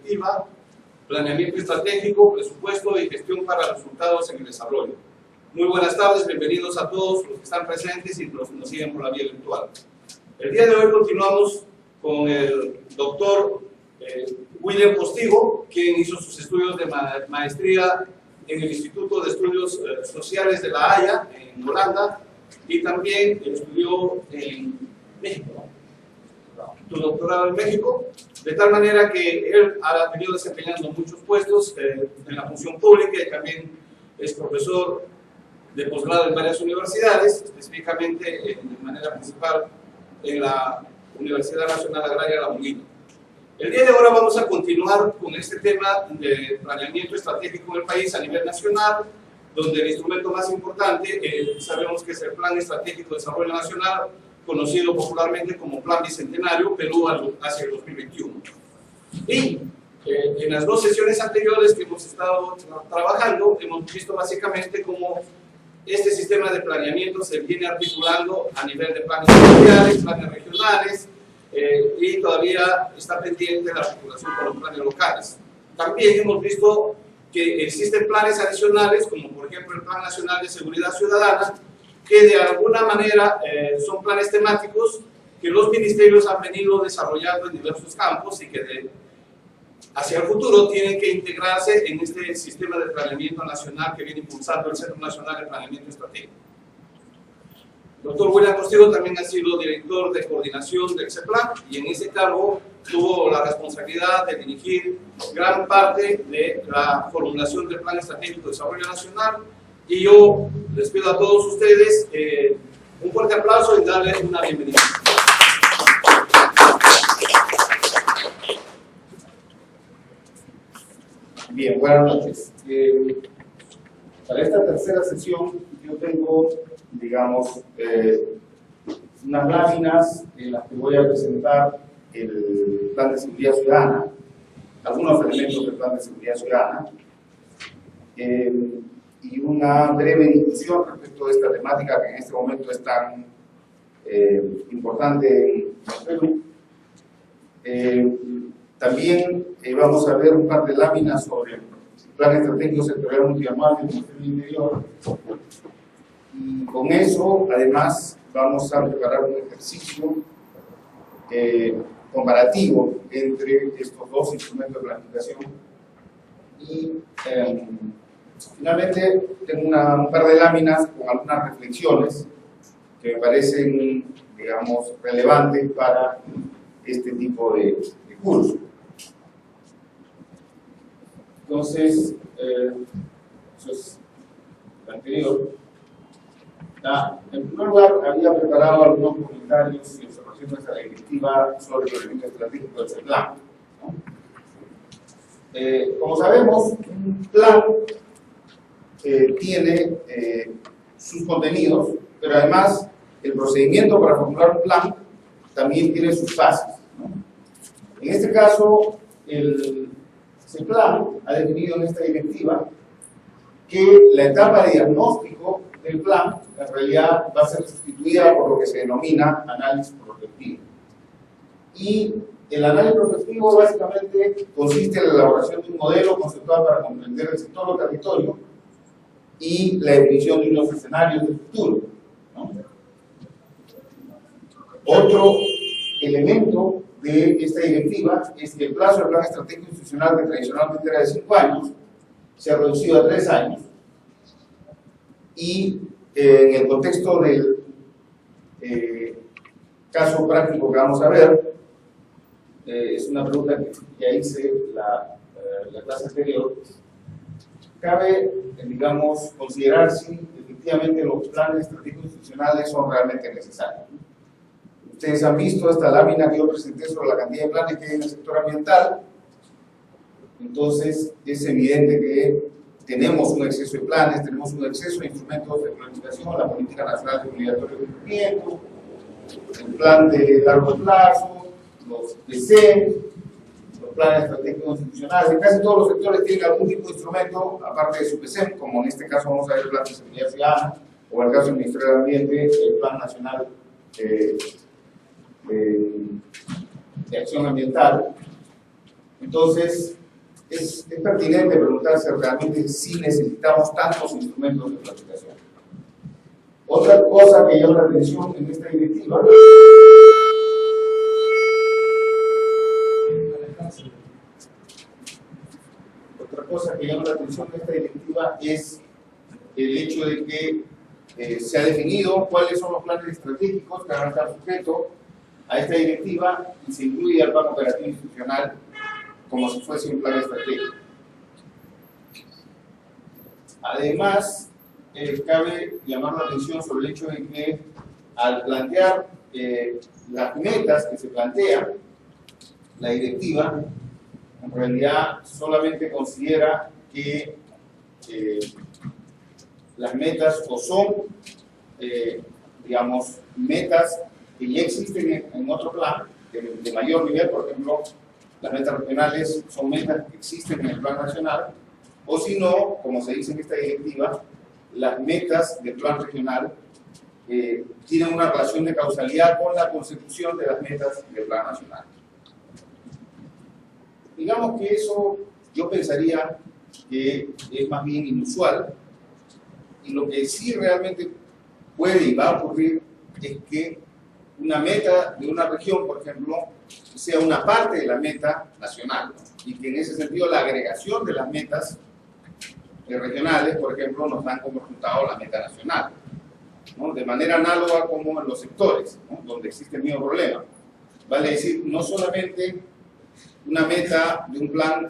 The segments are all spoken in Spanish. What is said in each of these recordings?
directiva, planeamiento estratégico, presupuesto y gestión para resultados en el desarrollo. Muy buenas tardes, bienvenidos a todos los que están presentes y los que nos siguen por la vía virtual. El día de hoy continuamos con el doctor William Postigo, quien hizo sus estudios de maestría en el Instituto de Estudios Sociales de La Haya, en Holanda, y también estudió en México, su doctorado en México, de tal manera que él ha venido desempeñando muchos puestos en la función pública y también es profesor de posgrado en varias universidades, específicamente de manera principal en la Universidad Nacional Agraria La Molina. El día de hoy vamos a continuar con este tema de planeamiento estratégico en el país a nivel nacional, donde el instrumento más importante sabemos que es el Plan Estratégico de Desarrollo Nacional, conocido popularmente como Plan Bicentenario, Perú hacia el 2021. Y en las dos sesiones anteriores que hemos estado trabajando, hemos visto básicamente cómo este sistema de planeamiento se viene articulando a nivel de planes sectoriales, planes regionales, y todavía está pendiente la articulación con los planes locales. También hemos visto que existen planes adicionales, como por ejemplo el Plan Nacional de Seguridad Ciudadana, que de alguna manera son planes temáticos que los ministerios han venido desarrollando en diversos campos y que hacia el futuro tienen que integrarse en este sistema de planeamiento nacional que viene impulsando el Centro Nacional de Planeamiento Estratégico. El doctor William Postigo también ha sido director de coordinación del CEPLAN y en ese cargo tuvo la responsabilidad de dirigir gran parte de la formulación del Plan Estratégico de Desarrollo Nacional, y yo les pido a todos ustedes un fuerte aplauso y darles una bienvenida. Bien, buenas noches. Para esta tercera sesión yo tengo, digamos, unas láminas en las que voy a presentar el Plan de Seguridad Ciudadana, algunos elementos del Plan de Seguridad Ciudadana, y una breve discusión respecto de esta temática que en este momento es tan importante en Perú. También vamos a ver un par de láminas sobre el Plan Estratégico Sectorial Multianual del Ministerio del Interior, y con eso además vamos a preparar un ejercicio comparativo entre estos dos instrumentos de planificación. Y finalmente tengo un par de láminas con algunas reflexiones que me parecen, digamos, relevantes para este tipo de curso. Entonces, eso es lo anterior. En primer lugar, había preparado algunos comentarios y observaciones a la directiva sobre el planeamiento estratégico del CEPLAN, ¿no? Como sabemos, un plan tiene sus contenidos, pero además el procedimiento para formular un plan también tiene sus fases, ¿no? En este caso, el CEPLAN ha definido en esta directiva que la etapa de diagnóstico del plan en realidad va a ser sustituida por lo que se denomina análisis prospectivo. Y el análisis prospectivo básicamente consiste en la elaboración de un modelo conceptual para comprender el sector o territorio y la definición de unos escenarios de futuro, ¿no? Otro elemento de esta directiva es que el plazo del Plan Estratégico Institucional, que tradicionalmente era de 5 años, se ha reducido a 3 años, y en el contexto del caso práctico que vamos a ver, es una pregunta que ya hice la clase anterior, cabe, digamos, considerar si efectivamente los planes estratégicos institucionales son realmente necesarios. Ustedes han visto esta lámina que yo presenté sobre la cantidad de planes que hay en el sector ambiental. Entonces es evidente que tenemos un exceso de planes, tenemos un exceso de instrumentos de planificación, la Política Nacional de Obligatorio de Cumplimiento, el plan de largo plazo, los PC, los planes estratégicos institucionales. Casi todos los sectores tienen algún tipo de instrumento, aparte de su PC, como en este caso vamos a ver el Plan de Seguridad Ciudadana, o en el caso del Ministerio del Ambiente, el Plan Nacional de Acción Ambiental. Entonces, es pertinente preguntarse realmente si necesitamos tantos instrumentos de planificación. Otra cosa que llama la atención en esta directiva es el hecho de que se ha definido cuáles son los planes estratégicos que van a estar sujetos a esta directiva y se incluye al plan operativo institucional como si fuese un plan estratégico. Además, cabe llamar la atención sobre el hecho de que al plantear las metas que se plantea, la directiva en realidad solamente considera que las metas o son, digamos, metas que ya existen en otro plan de mayor nivel. Por ejemplo, las metas regionales son metas que existen en el plan nacional, o si no, como se dice en esta directiva, las metas del plan regional tienen una relación de causalidad con la consecución de las metas del plan nacional. Digamos que eso yo pensaría que es más bien inusual, y lo que sí realmente puede y va a ocurrir es que una meta de una región, por ejemplo, sea una parte de la meta nacional, ¿no? Y que en ese sentido la agregación de las metas regionales, por ejemplo, nos dan como resultado la meta nacional, ¿no? De manera análoga como en los sectores, ¿no? Donde existe el mismo problema. Vale decir, no solamente una meta de un plan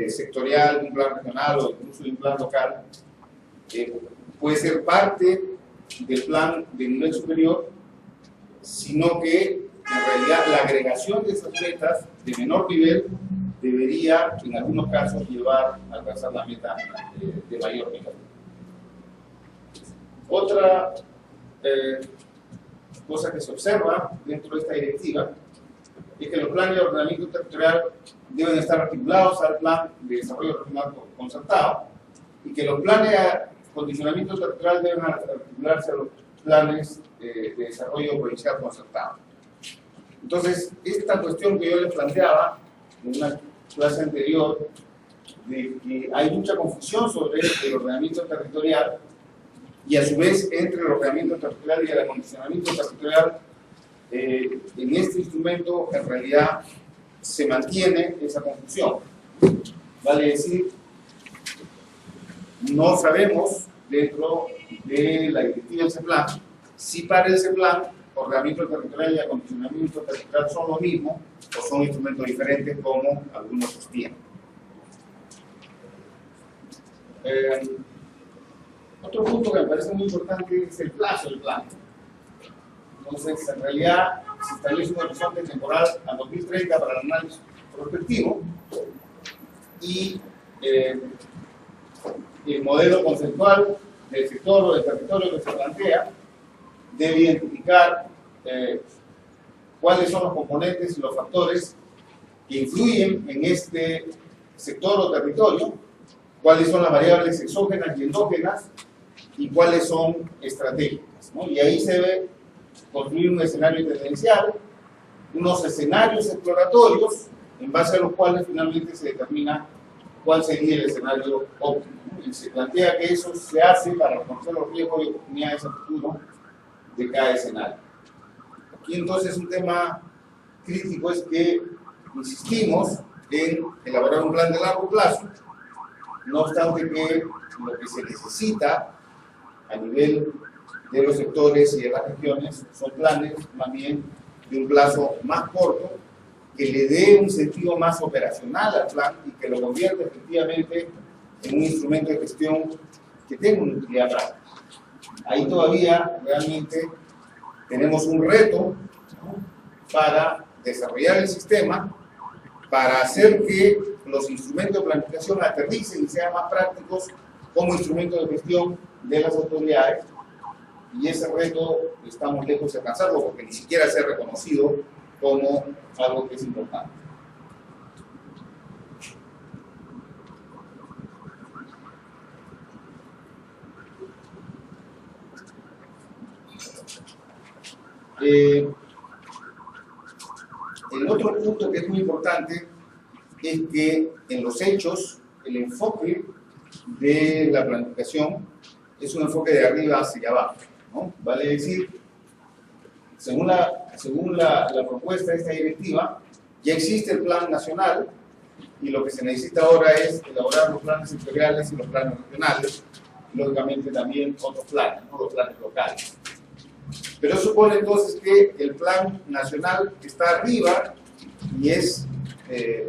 sectorial, de un plan regional o incluso de un plan local, puede ser parte del plan de nivel superior, sino que en realidad la agregación de esas metas de menor nivel debería en algunos casos llevar a alcanzar la meta de mayor nivel. Otra cosa que se observa dentro de esta directiva es que los planes de ordenamiento territorial deben estar articulados al plan de desarrollo regional concertado y que los planes de condicionamiento territorial deben articularse a los planes de desarrollo provincial concertado. Entonces, esta cuestión que yo les planteaba en una clase anterior, de que hay mucha confusión sobre el ordenamiento territorial y a su vez entre el ordenamiento territorial y el acondicionamiento territorial, en este instrumento en realidad se mantiene esa confusión. Vale decir, no sabemos dentro de la directiva de ese plan si para ese plan ordenamiento territorial y acondicionamiento territorial son lo mismo o son instrumentos diferentes como algunos sostienen. Otro punto que me parece muy importante es el plazo del plan. Entonces, en realidad, se establece un horizonte temporal al 2030 para el análisis prospectivo y el modelo conceptual del sector o del territorio que se plantea debe identificar cuáles son los componentes y los factores que influyen en este sector o territorio, cuáles son las variables exógenas y endógenas y cuáles son estratégicas, ¿no? Y ahí se debe construir un escenario tendencial, unos escenarios exploratorios en base a los cuales finalmente se determina cuál sería el escenario óptimo. Y se plantea que eso se hace para reconocer los riesgos y oportunidades a futuro de cada escenario. Aquí entonces un tema crítico es que insistimos en elaborar un plan de largo plazo, no obstante que lo que se necesita a nivel de los sectores y de las regiones son planes más bien de un plazo más corto, que le dé un sentido más operacional al plan y que lo convierta efectivamente en un instrumento de gestión que tenga una utilidad práctica. Ahí todavía realmente tenemos un reto, ¿no?, para desarrollar el sistema, para hacer que los instrumentos de planificación aterricen y sean más prácticos como instrumentos de gestión de las autoridades, y ese reto estamos lejos de alcanzarlo porque ni siquiera se ha reconocido como algo que es importante. El otro punto que es muy importante es que en los hechos el enfoque de la planificación es un enfoque de arriba hacia abajo, ¿no? Vale decir, según la propuesta de esta directiva, ya existe el plan nacional y lo que se necesita ahora es elaborar los planes sectoriales y los planes regionales, y lógicamente también otros planes, ¿no? Los planes locales. Pero eso supone entonces que el plan nacional está arriba y es,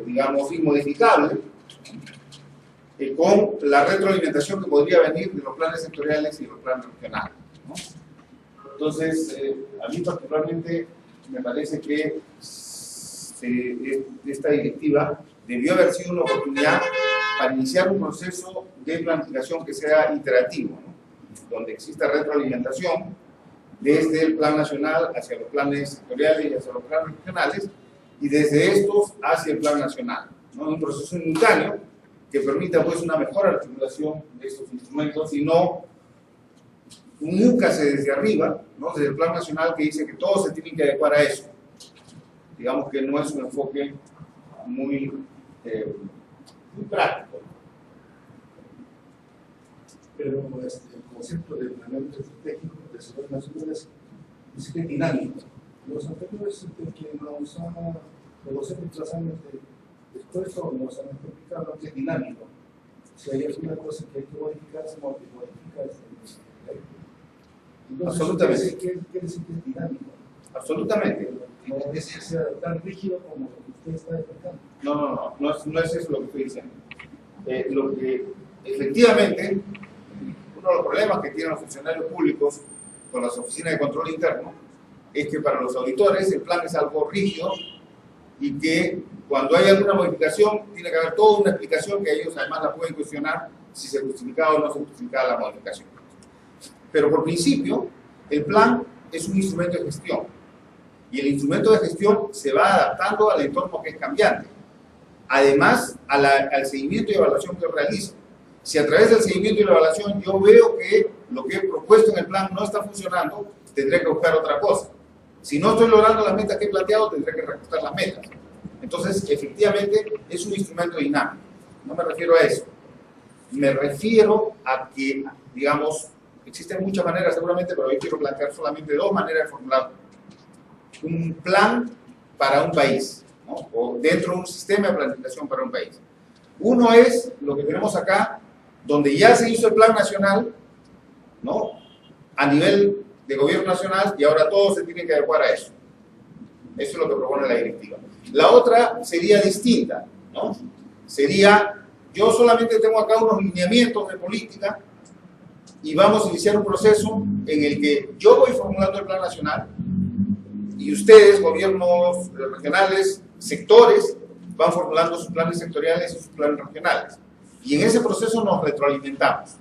digamos, inmodificable, con la retroalimentación que podría venir de los planes sectoriales y los planes regionales, ¿no? Entonces, a mí particularmente me parece que esta directiva debió haber sido una oportunidad para iniciar un proceso de planificación que sea iterativo, ¿no? Donde exista retroalimentación desde el plan nacional hacia los planes sectoriales y hacia los planes regionales, y desde estos hacia el plan nacional, ¿no? Un proceso simultáneo que permita pues una mejor articulación de estos instrumentos y no nunca desde arriba, ¿no? Desde el plan nacional que dice que todos se tienen que adecuar a eso. Digamos que no es un enfoque muy práctico. Pero el concepto de planeamiento estratégico de desarrollo nacional es que es dinámico. Los anteriores que nos han, de los últimos años después nos han explicado que es dinámico. Si hay alguna cosa que hay que modificar, se modifica. Entonces, absolutamente. ¿Qué quiere decir que es dinámico? Absolutamente. No es que sea tan rígido como usted está explicando. No es eso lo que estoy diciendo. Lo que efectivamente, uno de los problemas que tienen los funcionarios públicos con las oficinas de control interno es que para los auditores el plan es algo rígido y que cuando hay alguna modificación tiene que haber toda una explicación que ellos además la pueden cuestionar si se justificaba o no se justificaba la modificación. Pero por principio, el plan es un instrumento de gestión y el instrumento de gestión se va adaptando al entorno que es cambiante. Además, al seguimiento y evaluación que realiza. Si a través del seguimiento y la evaluación yo veo que lo que he propuesto en el plan no está funcionando, tendré que buscar otra cosa. Si no estoy logrando las metas que he planteado, tendré que reajustar las metas. Entonces, efectivamente, es un instrumento dinámico. No me refiero a eso. Me refiero a que, digamos, existen muchas maneras seguramente, pero yo quiero plantear solamente dos maneras de formular un plan para un país, ¿no? O dentro de un sistema de planificación para un país. Uno es lo que tenemos acá, donde ya se hizo el plan nacional, ¿no? A nivel de gobierno nacional, y ahora todos se tienen que adecuar a eso. Eso es lo que propone la directiva. La otra sería distinta, ¿no? Sería, yo solamente tengo acá unos lineamientos de política y vamos a iniciar un proceso en el que yo voy formulando el plan nacional y ustedes, gobiernos regionales, sectores, van formulando sus planes sectoriales y sus planes regionales. Y en ese proceso nos retroalimentamos.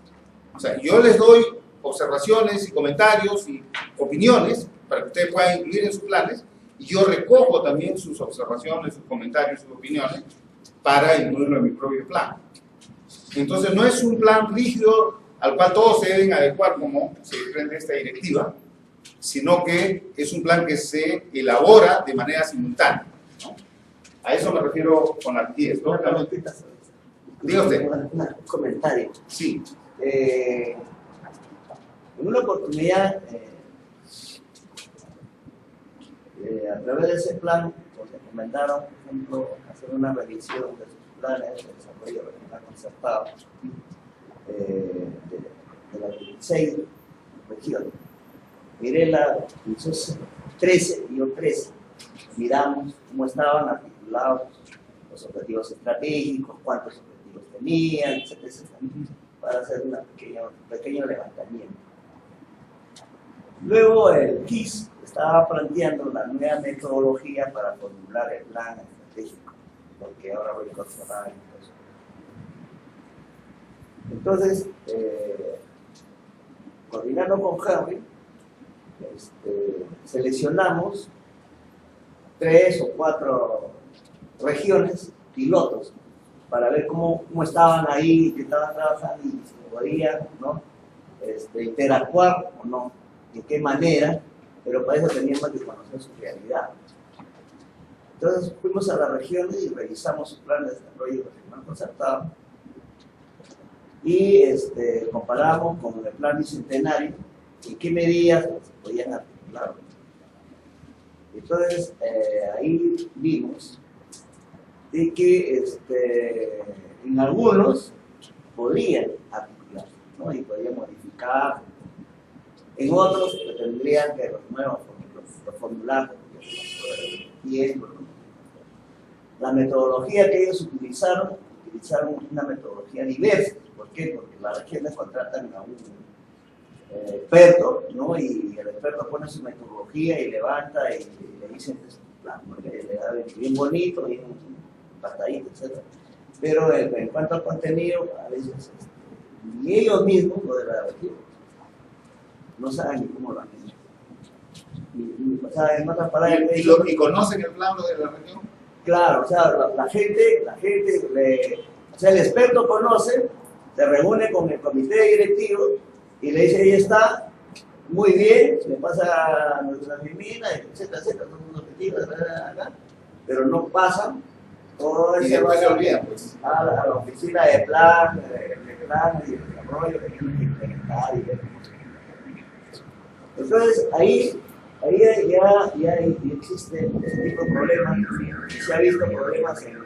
O sea, yo les doy observaciones y comentarios y opiniones para que ustedes puedan incluir en sus planes, y yo recojo también sus observaciones, sus comentarios, sus opiniones para incluirlo en mi propio plan. Entonces no es un plan rígido al cual todos se deben adecuar como se desprende esta directiva, sino que es un plan que se elabora de manera simultánea, ¿no? A eso me refiero con la rigidez. Diga usted. Un comentario. Sí. En una oportunidad, a través de ese plan, nos recomendaron, por ejemplo, hacer una revisión de sus planes de desarrollo regional concertado de las 16 regiones. Miré la 13 y yo 13. Miramos cómo estaban articulados los objetivos estratégicos, cuántos objetivos tenían, etcétera, etcétera, para hacer un pequeño levantamiento. Luego el KIS estaba planteando la nueva metodología para formular el plan estratégico, porque ahora voy a incorporar eso. Entonces, coordinando con Henry, seleccionamos 3 o 4 regiones pilotos para ver cómo estaban ahí, que estaban trabajando y si podían, ¿no? Interactuar o no, de qué manera, pero para eso teníamos que conocer su realidad. Entonces fuimos a las regiones y revisamos su plan de desarrollo regional concertado y comparamos con el plan bicentenario y qué medidas se podían articular. Entonces ahí vimos de que en algunos podrían articular, ¿no? Y podrían modificar, en otros tendrían que los formular tiempo. La metodología que ellos utilizaron una metodología diversa. ¿Por qué? Porque las regiones contratan a un experto, ¿no? Y el experto pone su metodología y levanta y le dicen que es un plan, ¿no? Le da bien bonito, bien patadito, etc. Pero en cuanto al contenido, a veces ni ellos mismos, lo de la región, no saben ni cómo lo han hecho. O sea, en otras palabras, ¿Y conocen el plan de la región? Claro, o sea, la gente, o sea, el experto conoce, se reúne con el comité directivo y le dice, ahí está, muy bien, me pasa nuestra mina, etcétera, etcétera, son unos objetivos, pero no pasan todo Y ese después se olvidan, pues. a la oficina de plan y de desarrollo que tienen que implementar y ver cómo se implementa. Entonces, ahí ya existe este tipo de problemas, y se ha visto problemas en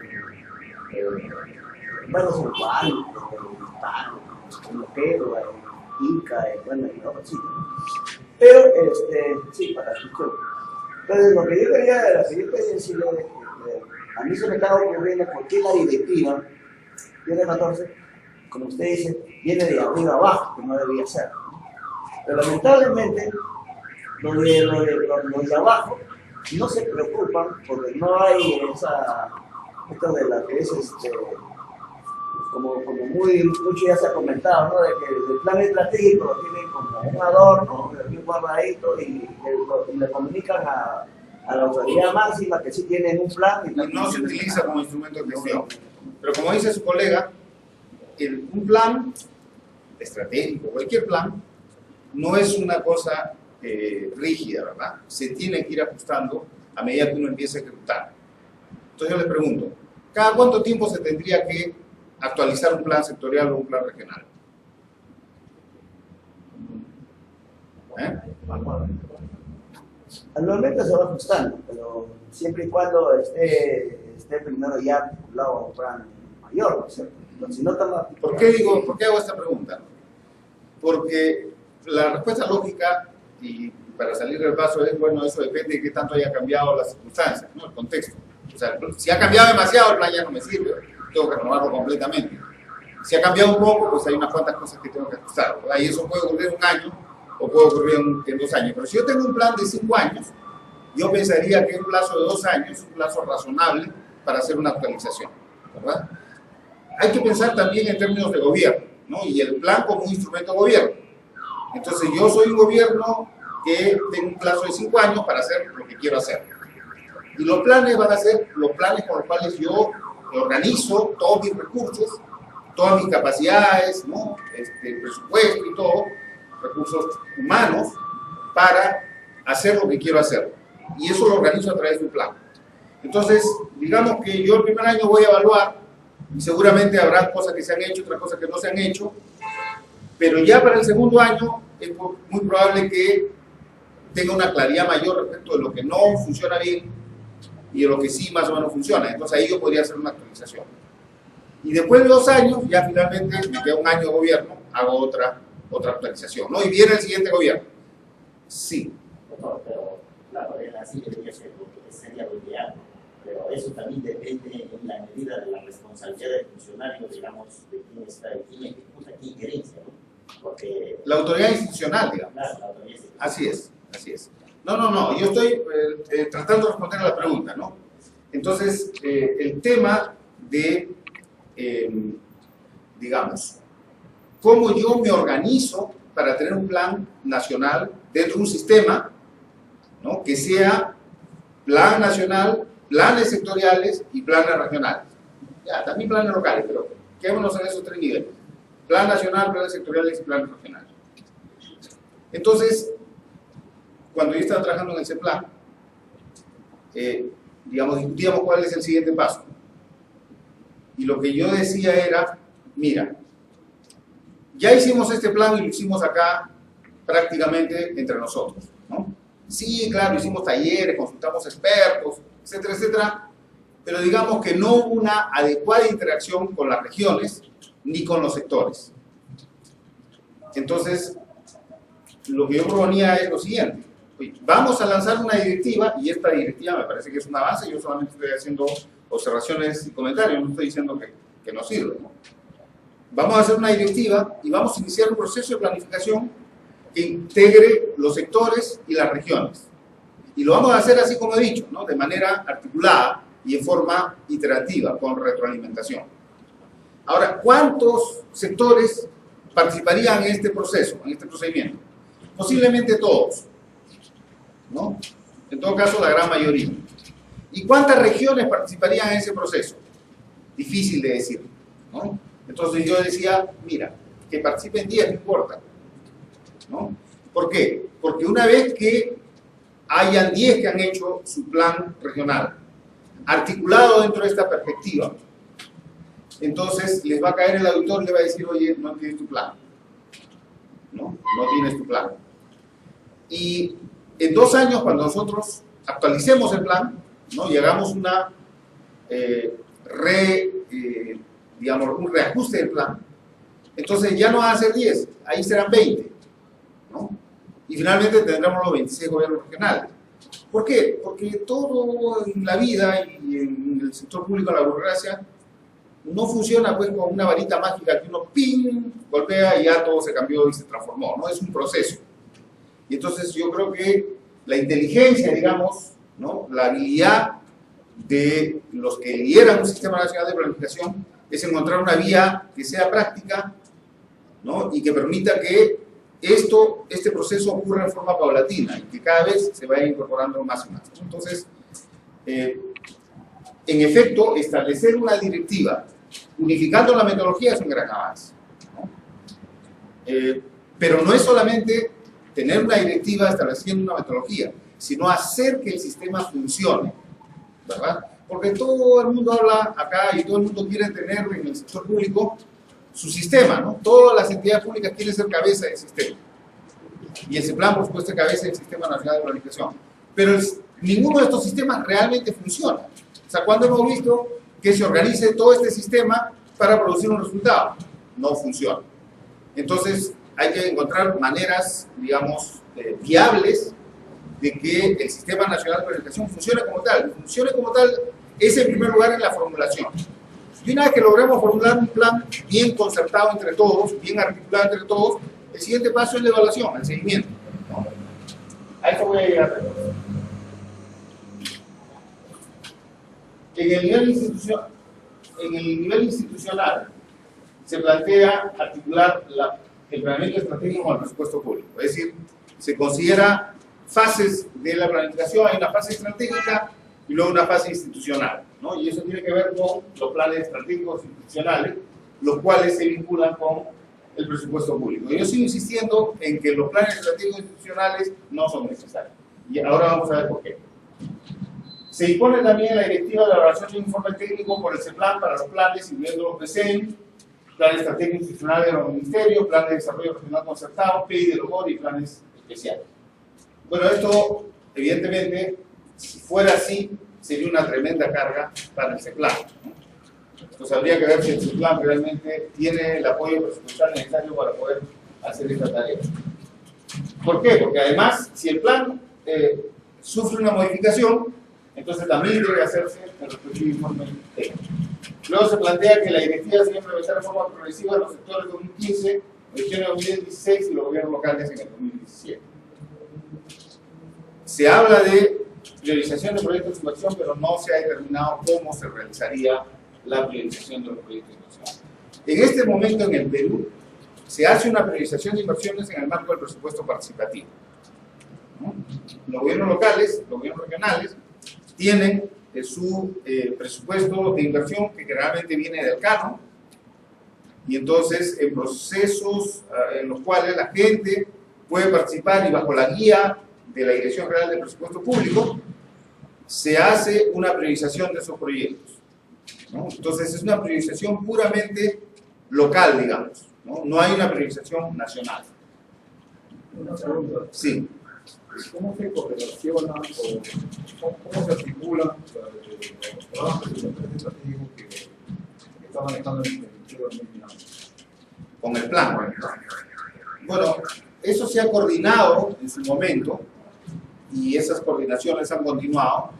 varios urbanos, en Loquero, en Ica, bueno, y otros sitios. Pero, sí, para escuchar. Entonces, lo que yo quería decirle, a mí se me estaba ocurriendo por qué la directiva, tiene 14, como usted dice, viene de arriba abajo, que no debía ser. Pero lamentablemente, los de abajo no se preocupan porque no hay esto de la que es como mucho ya se ha comentado, ¿no? De que el plan estratégico lo tienen como un adorno, un guardadito y le comunican a la autoridad máxima que sí tienen un plan. Y no se utiliza como instrumento de gestión. Pero como dice su colega, un plan estratégico, cualquier plan, no es una cosa rígida, ¿verdad? Se tiene que ir ajustando a medida que uno empieza a ejecutar. Entonces yo le pregunto, ¿cada cuánto tiempo se tendría que actualizar un plan sectorial o un plan regional? Anualmente se va ajustando, pero siempre y cuando esté primero ya articulado a un plan mayor, ¿no es cierto? Si no, ¿Por qué hago esta pregunta? Porque la respuesta lógica, y para salir del paso, es, bueno, eso depende de qué tanto haya cambiado las circunstancias, ¿no? El contexto. O sea, si ha cambiado demasiado, el plan ya no me sirve, tengo que renovarlo completamente. Si ha cambiado un poco, pues hay unas cuantas cosas que tengo que ajustar, ¿verdad? Y eso puede ocurrir en un año o puede ocurrir en 2 años. Pero si yo tengo un plan de 5 años, yo pensaría que es un plazo de 2 años, un plazo razonable para hacer una actualización, ¿verdad? Hay que pensar también en términos de gobierno, ¿no? Y el plan como un instrumento de gobierno. Entonces yo soy un gobierno que tengo un plazo de 5 años para hacer lo que quiero hacer. Y los planes van a ser los planes con los cuales yo organizo todos mis recursos, todas mis capacidades, ¿no? Presupuesto y todo, recursos humanos, para hacer lo que quiero hacer. Y eso lo organizo a través de un plan. Entonces, digamos que yo el primer año voy a evaluar, y seguramente habrá cosas que se han hecho, otras cosas que no se han hecho, pero ya para el segundo año es muy probable que tenga una claridad mayor respecto de lo que no funciona bien y de lo que sí más o menos funciona. Entonces ahí yo podría hacer una actualización. Y después de 2 años, ya finalmente me queda un año de gobierno, hago otra actualización, ¿no? Y viene el siguiente gobierno. Sí. No, pero claro, así debería ser, sería lo ideal, pero eso también depende en la medida de la responsabilidad del funcionario, digamos, de quién está, de quién ejecuta, qué injerencia, ¿no? Porque La autoridad institucional, digamos. claro, la autoridad es Así es, así es. No, yo estoy tratando de responder a la pregunta, ¿no? Entonces, el tema de, digamos, cómo yo me organizo para tener un plan nacional dentro de un sistema, ¿no? Que sea plan nacional, planes sectoriales y planes regionales. Ya, también planes locales, pero quedémonos en esos 3 niveles. Plan nacional, planes sectoriales y planes regionales. Entonces, cuando yo estaba trabajando en ese plan, digamos, discutíamos cuál es el siguiente paso. Y lo que yo decía era, mira, ya hicimos este plan y lo hicimos acá prácticamente entre nosotros, ¿no? Sí, claro, hicimos talleres, consultamos expertos, etcétera, etcétera, pero digamos que no hubo una adecuada interacción con las regiones ni con los sectores. Entonces, lo que yo proponía es lo siguiente: oye, vamos a lanzar una directiva, y esta directiva me parece que es un avance, yo solamente estoy haciendo observaciones y comentarios, no estoy diciendo que no sirve, ¿no? Vamos a hacer una directiva y vamos a iniciar un proceso de planificación que integre los sectores y las regiones. Y lo vamos a hacer así como he dicho, ¿no? De manera articulada y en forma iterativa, con retroalimentación. Ahora, ¿cuántos sectores participarían en este proceso, en este procedimiento? Posiblemente todos, ¿no? En todo caso, la gran mayoría. ¿Y cuántas regiones participarían en ese proceso? Difícil de decir, ¿no? Entonces yo decía, mira, que participen 10, no importa, ¿no? ¿Por qué? Porque una vez que hayan 10 que han hecho su plan regional, articulado dentro de esta perspectiva, entonces les va a caer el auditor y le va a decir, oye, no tienes tu plan, ¿no? No tienes tu plan. Y en 2 años, cuando nosotros actualicemos el plan, ¿no? Y hagamos una digamos, un reajuste del plan, entonces ya no van a ser 10, ahí serán 20, ¿no? Y finalmente tendremos los 26 gobiernos regionales. ¿Por qué? Porque todo en la vida y en el sector público, en la burocracia, no funciona pues con una varita mágica que uno ¡ping! Golpea y ya todo se cambió y se transformó, ¿no? Es un proceso. Y entonces yo creo que la inteligencia, digamos, ¿no? La habilidad de los que lideran un sistema nacional de planificación es encontrar una vía que sea práctica, ¿no? Y que permita que este proceso ocurra en forma paulatina y que cada vez se vaya incorporando más y más. Entonces, en efecto, establecer una directiva unificando la metodología es un gran avance, ¿no? Pero no es solamente tener una directiva estableciendo una metodología, sino hacer que el sistema funcione, ¿verdad? Porque todo el mundo habla acá y todo el mundo quiere tener en el sector público su sistema, ¿no? Todas las entidades públicas quieren ser cabeza del sistema. Y ese plan, por supuesto, es cabeza del Sistema Nacional de Planificación. Pero ninguno de estos sistemas realmente funciona. O sea, ¿cuándo hemos visto que se organice todo este sistema para producir un resultado? No funciona. Entonces, hay que encontrar maneras, digamos, viables de que el Sistema Nacional de Planificación funcione como tal. Funcione como tal es, en primer lugar, en la formulación. Y una vez que logremos formular un plan bien concertado entre todos, bien articulado entre todos, el siguiente paso es la evaluación, el seguimiento, ¿no? A eso voy a llegar. En el nivel institucional se plantea articular el planeamiento estratégico con el presupuesto público. Es decir, se considera fases de la planificación, hay una fase estratégica y luego una fase institucional, ¿no? Y eso tiene que ver con los planes estratégicos institucionales, los cuales se vinculan con el presupuesto público. Yo sigo insistiendo en que los planes estratégicos institucionales no son necesarios. Y ahora vamos a ver por qué. Se impone también la directiva de la elaboración de un informe técnico por el CEPLAN para los planes, incluyendo los PCM, planes estratégicos institucionales de los ministerios, planes de desarrollo regional concertado, PI de los y planes especiales. Bueno, esto, evidentemente, si fuera así, sería una tremenda carga para el CEPLAN, ¿no? Entonces habría que ver si el CEPLAN realmente tiene el apoyo presupuestal necesario para poder hacer esta tarea. ¿Por qué? Porque además, si el plan sufre una modificación, entonces también debe hacerse el respectivo informe técnico. Luego se plantea que la directiva se debe implementar de forma progresiva en los sectores 2015, regiones 2016 y los gobiernos locales en el 2017. Se habla de priorización de proyectos de inversión, pero no se ha determinado cómo se realizaría la priorización de los proyectos de inversión. En este momento en el Perú se hace una priorización de inversiones en el marco del presupuesto participativo, ¿no? Los gobiernos locales, los gobiernos regionales tienen su presupuesto de inversión que generalmente viene del CANO, y entonces en procesos en los cuales la gente puede participar y bajo la guía de la Dirección General del Presupuesto Público se hace una priorización de esos proyectos, ¿no? Entonces es una priorización puramente local, digamos, ¿no? No hay una priorización nacional. Una pregunta. Sí. ¿Cómo se correlaciona o cómo se articula los programas presupuestarios estratégicos que está manejando el Ministerio de Finanzas? Con el plan. Bueno, eso se ha coordinado en su momento y esas coordinaciones han continuado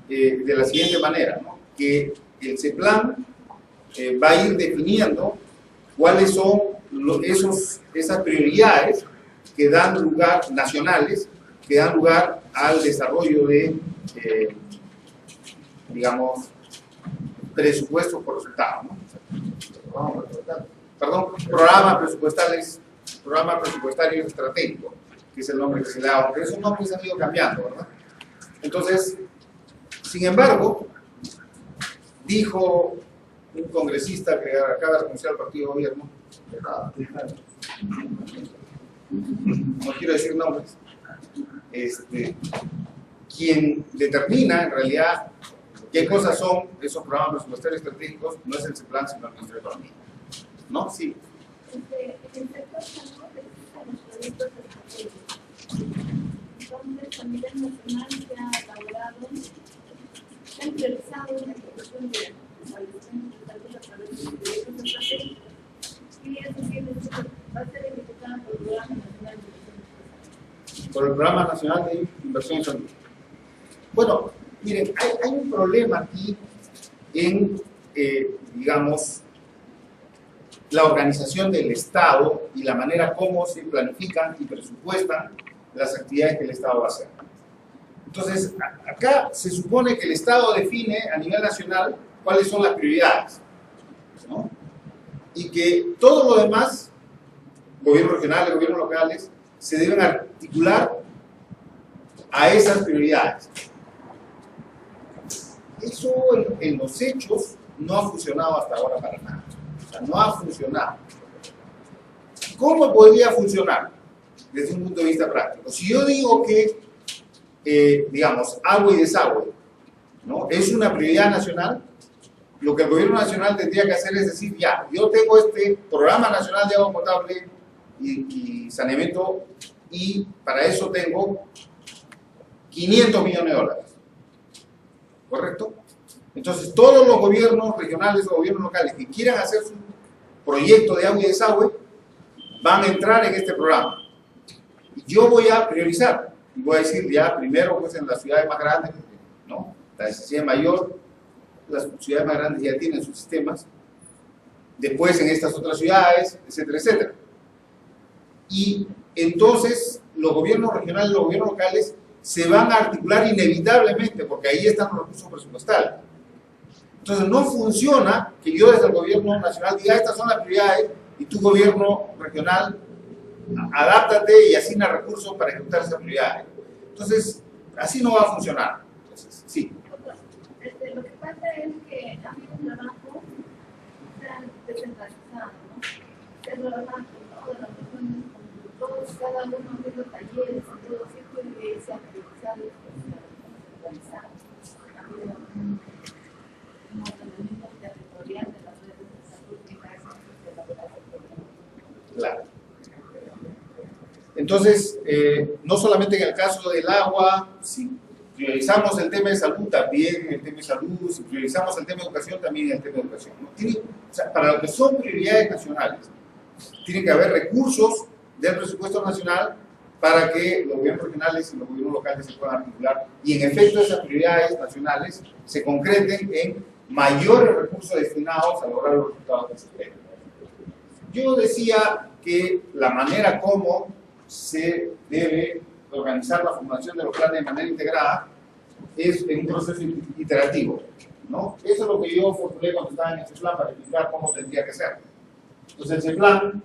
de la siguiente manera, ¿no? Que el CEPLAN va a ir definiendo cuáles son esas prioridades que dan lugar, nacionales, que dan lugar al desarrollo de, digamos, presupuestos por resultado, ¿no? Programas presupuestarios estratégicos, que es el nombre que se le da, porque esos nombres han ido cambiando, ¿verdad? Entonces, sin embargo, dijo un congresista que acaba de renunciar al partido de gobierno, no quiero decir nombres, quien determina en realidad qué cosas son esos programas presupuestarios estratégicos no es el CEPLAN, sino el Ministerio de Economía. ¿No? Sí. El sector salud existen los proyectos estratégicos. Entonces, a nivel nacional se ha elaborado, se han priorizado la ejecución de establecimientos de salud a través de proyectos estratégicos y eso va a ser ejecutado por el Programa Nacional de Inversión. Por el Programa Nacional de Inversión en Salud. Bueno, miren, hay un problema aquí en, digamos, la organización del Estado y la manera como se planifican y presupuestan las actividades que el Estado va a hacer. Entonces, acá se supone que el Estado define a nivel nacional cuáles son las prioridades, ¿no? Y que todo lo demás, gobiernos regionales, gobiernos locales, se deben articular a esas prioridades. Eso en los hechos no ha funcionado hasta ahora para nada. O sea, no ha funcionado. ¿Cómo podría funcionar desde un punto de vista práctico? Si yo digo que, digamos, agua y desagüe, ¿no?, es una prioridad nacional, lo que el gobierno nacional tendría que hacer es decir, ya, yo tengo este programa nacional de agua potable y saneamiento y para eso tengo 500 millones de dólares. ¿Correcto? Entonces, todos los gobiernos regionales o gobiernos locales que quieran hacer su proyecto de agua y desagüe van a entrar en este programa. Y yo voy a priorizar y voy a decir ya primero pues en las ciudades más grandes, ¿no? La necesidad mayor, las ciudades más grandes ya tienen sus sistemas, después en estas otras ciudades, etcétera, etcétera. Y entonces los gobiernos regionales y los gobiernos locales se van a articular inevitablemente porque ahí están los recursos presupuestales. Entonces no funciona que yo desde el gobierno nacional diga estas son las prioridades y tu gobierno regional adáptate y asigna recursos para ejecutar esas prioridades. Entonces así no va a funcionar. Entonces, sí. Lo que pasa es que a mí un trabajo se han descentralizado, ¿no? Se ha trabajado con todas las regiones, con todos, cada uno haciendo talleres y todo esto y se ha priorizado y se ha descentralizado. Ha habido un ordenamiento territorial de las redes de salud que se elabora. Claro. Entonces, no solamente en el caso del agua, si priorizamos el tema de salud, también el tema de salud, si priorizamos el tema de educación, también el tema de educación, ¿no? O sea, para lo que son prioridades nacionales, tiene que haber recursos del presupuesto nacional para que los gobiernos regionales y los gobiernos locales se puedan articular y en efecto esas prioridades nacionales se concreten en mayores recursos destinados a lograr los resultados que se esperan. Yo decía que la manera como se debe organizar la formulación de los planes de manera integrada es en un proceso iterativo, ¿no? Eso es lo que yo formulé cuando estaba en este plan para explicar cómo tendría que ser. Entonces, ese plan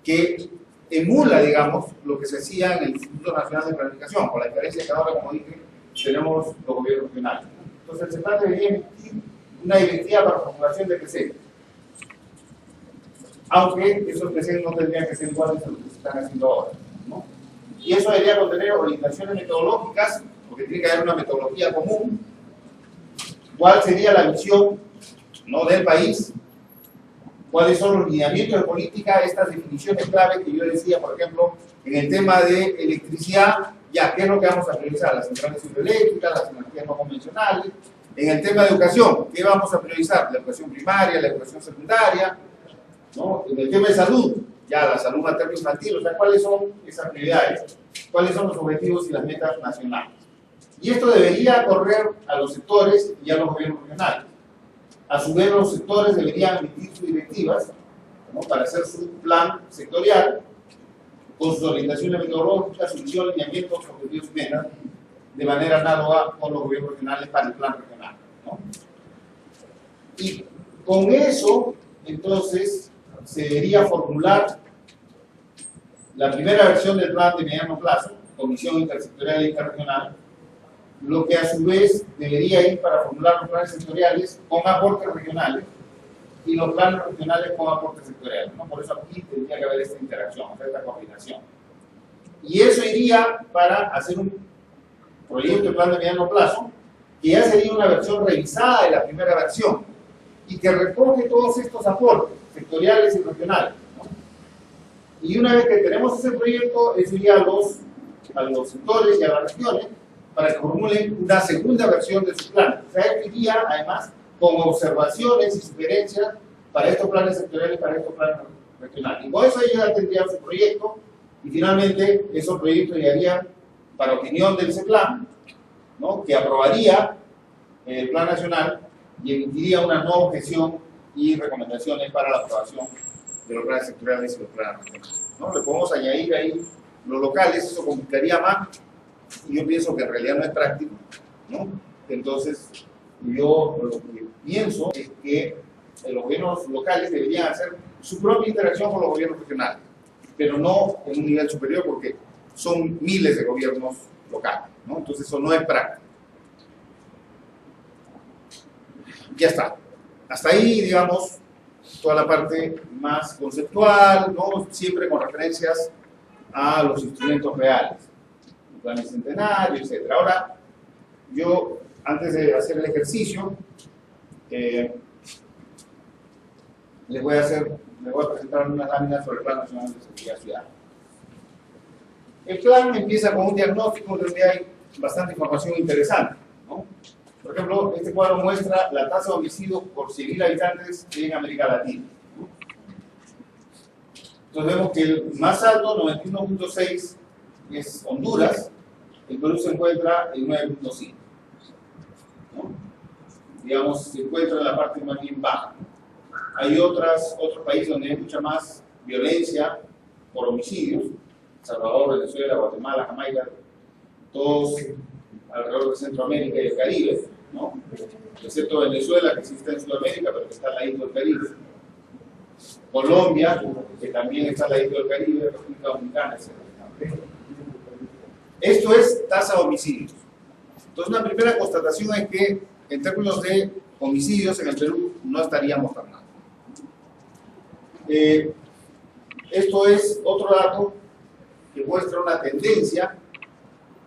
que emula, digamos, lo que se hacía en el Instituto Nacional de Planificación, con la diferencia que ahora, como dije, tenemos los gobiernos regionales. Entonces, ese plan debería emitir una directiva para la formulación de PCE. Aunque esos PCE no tendrían que ser iguales a los que se están haciendo ahora, ¿no? Y eso debería contener orientaciones metodológicas porque tiene que haber una metodología común. ¿Cuál sería la visión, ¿no?, del país? ¿Cuáles son los lineamientos de política? Estas definiciones clave que yo decía, por ejemplo, en el tema de electricidad, ya, ¿qué es lo que vamos a priorizar? Las centrales hidroeléctricas, las energías no convencionales. En el tema de educación, ¿qué vamos a priorizar? La educación primaria, la educación secundaria, ¿no? En el tema de salud, ya, la salud materno-infantil, o sea, ¿cuáles son esas prioridades? ¿Cuáles son los objetivos y las metas nacionales? Y esto debería correr a los sectores y a los gobiernos regionales. A su vez, los sectores deberían emitir sus directivas, ¿no?, para hacer su plan sectorial, con sus orientaciones metodológicas, su visión, lineamientos, objetivos y metas, de manera análoga con los gobiernos regionales para el plan regional, ¿no? Y con eso, entonces, se debería formular la primera versión del plan de mediano plazo, Comisión Intersectorial e Interregional, lo que a su vez debería ir para formular los planes sectoriales con aportes regionales y los planes regionales con aportes sectoriales, ¿no? Por eso aquí tendría que haber esta interacción, esta coordinación. Y eso iría para hacer un proyecto de plan de mediano plazo, que ya sería una versión revisada de la primera versión y que recoge todos estos aportes sectoriales y regionales, ¿no? Y una vez que tenemos ese proyecto, eso iría a los sectores y a las regiones para que formulen una segunda versión de su plan. O sea, esto iría además con observaciones y sugerencias para estos planes sectoriales y para estos planes regionales. Y con eso ellos ya tendrían su proyecto y finalmente esos proyectos llegarían para opinión del CEPLAN, ¿no?, que aprobaría el plan nacional y emitiría una nueva objeción y recomendaciones para la aprobación de los planes sectoriales y los planes regionales, ¿no? Le podemos añadir ahí los locales, eso complicaría más y yo pienso que en realidad no es práctico, ¿no? Entonces yo lo que pienso es que los gobiernos locales deberían hacer su propia interacción con los gobiernos regionales, pero no en un nivel superior porque son miles de gobiernos locales, ¿no? Entonces eso no es práctico. Ya está. Hasta ahí, digamos, toda la parte más conceptual, ¿no?, siempre con referencias a los instrumentos reales, el plan centenario, etc. Ahora, yo, antes de hacer el ejercicio, les voy a presentar unas láminas sobre el Plan Nacional de Seguridad Ciudadana. El plan empieza con un diagnóstico donde hay bastante información interesante, ¿no? Por ejemplo, este cuadro muestra la tasa de homicidios por 100.000 habitantes en América Latina, ¿no? Entonces vemos que el más alto, 91.6, es Honduras, el Perú se encuentra en 9.5, ¿no? Digamos, se encuentra en la parte más bien baja, ¿no? Hay otros países donde hay mucha más violencia por homicidios, Salvador, Venezuela, Guatemala, Jamaica, todos alrededor de Centroamérica y el Caribe, ¿no? Excepto Venezuela, que sí está en Sudamérica, pero que está al ladito del Caribe. Colombia, que también está al ladito del Caribe, República Dominicana, etc. Esto es tasa de homicidios. Entonces, una primera constatación es que, en términos de homicidios, en el Perú no estaríamos tan mal. Esto es otro dato que muestra una tendencia,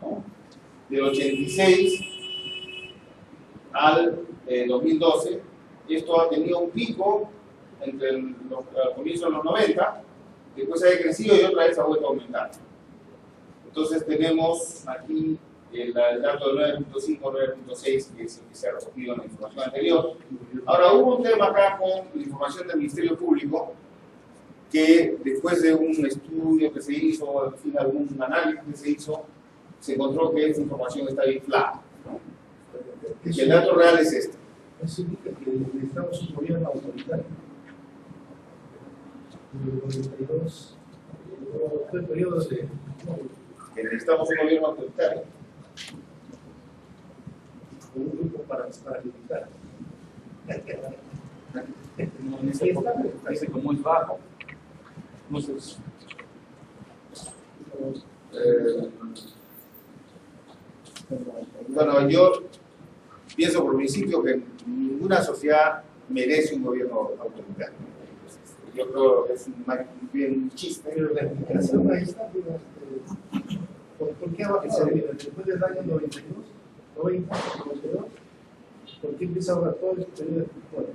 ¿no?, del 86 al 2012. Esto ha tenido un pico entre el comienzo de los 90, después ha crecido y otra vez ha vuelto a aumentar. Entonces tenemos aquí el dato de 9.5, 9.6, que es el que se ha recogido en la información anterior. Ahora, hubo un tema acá con la información del Ministerio Público, que después de un estudio que se hizo, al fin algún análisis que se hizo, se encontró que esta información está inflada, ¿no? Y el dato real es este. Eso indica que necesitamos un gobierno autoritario. En el 92, fue el periodo de... Que necesitamos un gobierno autoritario. Con un grupo paramilitar. No, en ese época parece como muy bajo. No sé. Bueno, yo pienso por principio que ninguna sociedad merece un gobierno autoritario. Yo creo que es más bien un chiste. Pero la explicación ahí está, ¿Por qué abajo se divide? Después del año 92, 90, 92, ¿por qué empieza a bajar todo este periodo de cultura?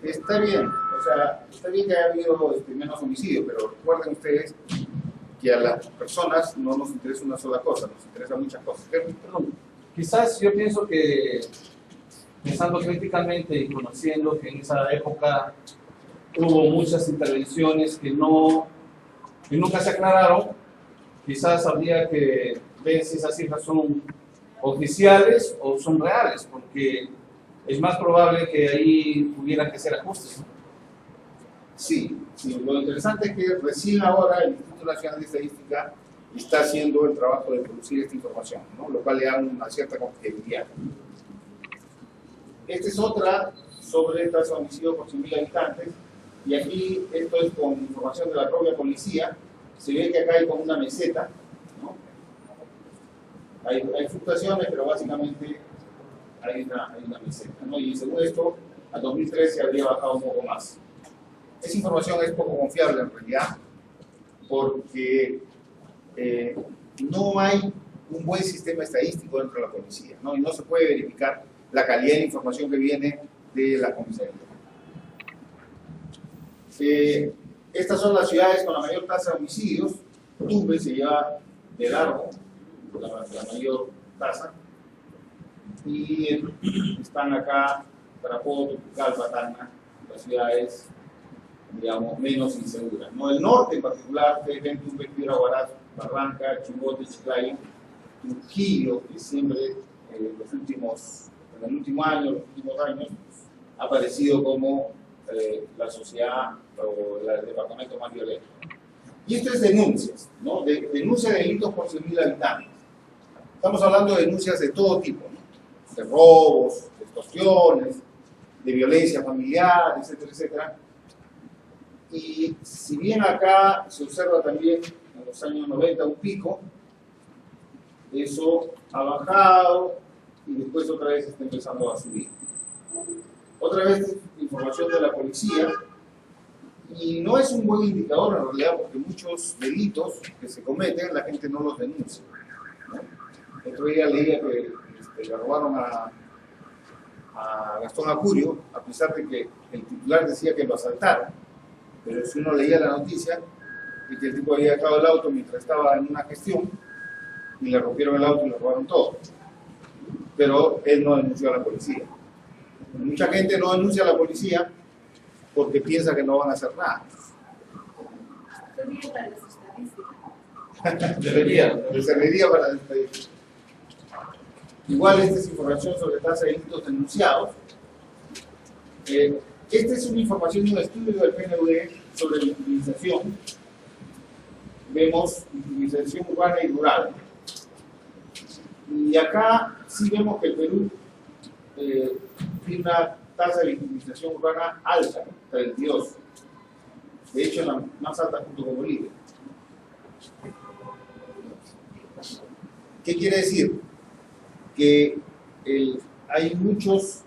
Está bien, o sea, está bien que haya habido menos homicidios, pero recuerden ustedes que a las personas no nos interesa una sola cosa, nos interesa muchas cosas. Perdón, quizás yo pienso que, pensando críticamente y conociendo que en esa época hubo muchas intervenciones que nunca se aclararon, quizás habría que ver si esas cifras son oficiales o son reales, porque es más probable que ahí tuvieran que ser ajustes, ¿no? Sí, sí, lo interesante es que recién ahora el Instituto Nacional de Estadística está haciendo el trabajo de producir esta información, ¿no? Lo cual le da una cierta confiabilidad. Esta es otra sobre tasa de homicidio por 100.000 habitantes, y aquí esto es con información de la propia policía. Se ve que acá hay como una meseta, ¿no? Hay fluctuaciones, pero básicamente hay una meseta, ¿no? Y según esto, a 2013 habría bajado un poco más. Esa información es poco confiable en realidad, porque no hay un buen sistema estadístico dentro de la policía, ¿no? Y no se puede verificar la calidad de la información que viene de la comisaría. Estas son las ciudades con la mayor tasa de homicidios. Tumbes se lleva de largo la mayor tasa. Y están acá Tarapoto, Pucallpa, Tacna, las ciudades, digamos, menos inseguras, ¿no? El norte en particular, Tumbes, Piura, Huaraz, Barranca, Chimbote, Chiclayo, Trujillo, que siempre en el último año, los últimos años, ha aparecido como la sociedad o el departamento más violento. Y esto es denuncias, ¿no? Denuncia de delitos por 100.000 habitantes. Estamos hablando de denuncias de todo tipo, ¿no? De robos, de extorsiones, de violencia familiar, etcétera, etcétera. Y si bien acá se observa también en los años 90 un pico, eso ha bajado y después otra vez está empezando a subir. Otra vez información de la policía, y no es un buen indicador en realidad, porque muchos delitos que se cometen la gente no los denuncia, ¿no? El otro día leía que le robaron a Gastón Acurio, a pesar de que el titular decía que lo asaltaron, pero si uno leía la noticia, y que el tipo había dejado el auto mientras estaba en una gestión, y le rompieron el auto y le robaron todo. Pero él no denunció a la policía. Mucha gente no denuncia a la policía porque piensa que no van a hacer nada. Debería. Serviría para las estadísticas. Igual esta es información sobre tasa de delitos denunciados. Esta es una información de un estudio del PNUD sobre victimización. Vemos victimización urbana y rural. Y acá sí vemos que el Perú tiene una tasa de victimización urbana alta, 32. De hecho, la más alta junto con Bolivia. ¿Qué quiere decir? Que hay muchos.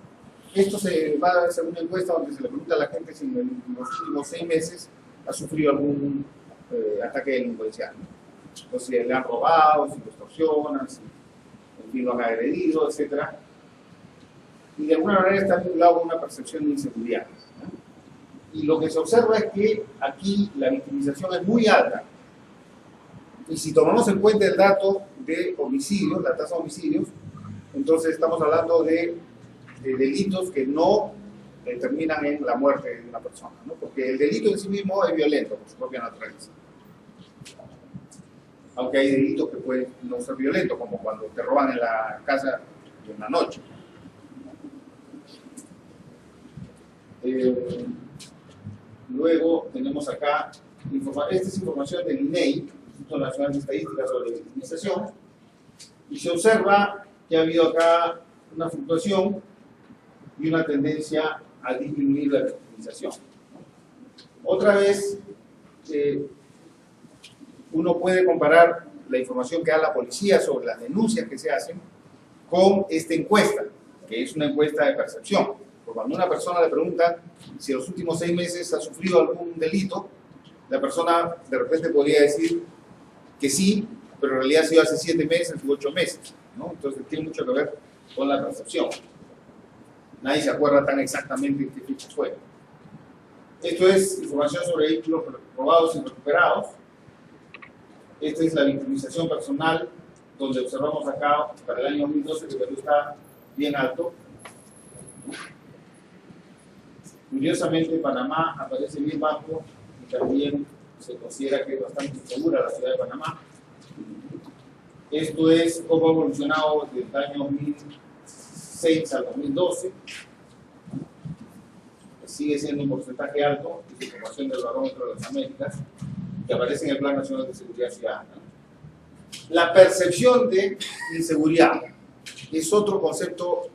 Esto se va a hacer una encuesta donde se le pregunta a la gente si en los últimos 6 meses ha sufrido algún ataque delincuencial, ¿no? O si le han robado, si lo extorsionan, si lo han agredido, etc. Y de alguna manera está vinculado con una percepción de inseguridad, ¿no? Y lo que se observa es que aquí la victimización es muy alta. Y si tomamos en cuenta el dato de homicidios, la tasa de homicidios, entonces estamos hablando de delitos que no terminan en la muerte de una persona, ¿no? Porque el delito en sí mismo es violento por su propia naturaleza. Aunque hay delitos que pueden no ser violentos, como cuando te roban en la casa en la noche. Luego tenemos acá, esta es información del INEI, Instituto Nacional de Estadística sobre Victimización, y se observa que ha habido acá una fluctuación y una tendencia a disminuir la victimización. Otra vez, uno puede comparar la información que da la policía sobre las denuncias que se hacen con esta encuesta, que es una encuesta de percepción. Porque cuando a una persona le preguntan si en los últimos 6 meses ha sufrido algún delito, la persona de repente podría decir que sí, pero en realidad ha sido hace 7 meses u 8 meses, ¿no? Entonces tiene mucho que ver con la percepción. Nadie se acuerda tan exactamente qué fecha fue. Esto es información sobre vehículos robados y recuperados. Esta es la victimización personal, donde observamos acá para el año 2012 que Perú está bien alto. Curiosamente, Panamá aparece bien bajo y también se considera que es bastante insegura la ciudad de Panamá. Esto es cómo ha evolucionado desde el año 2006 al 2012. Sigue siendo un porcentaje alto, es información del Barómetro de las Américas, que aparece en el Plan Nacional de Seguridad Ciudadana. La percepción de inseguridad es otro concepto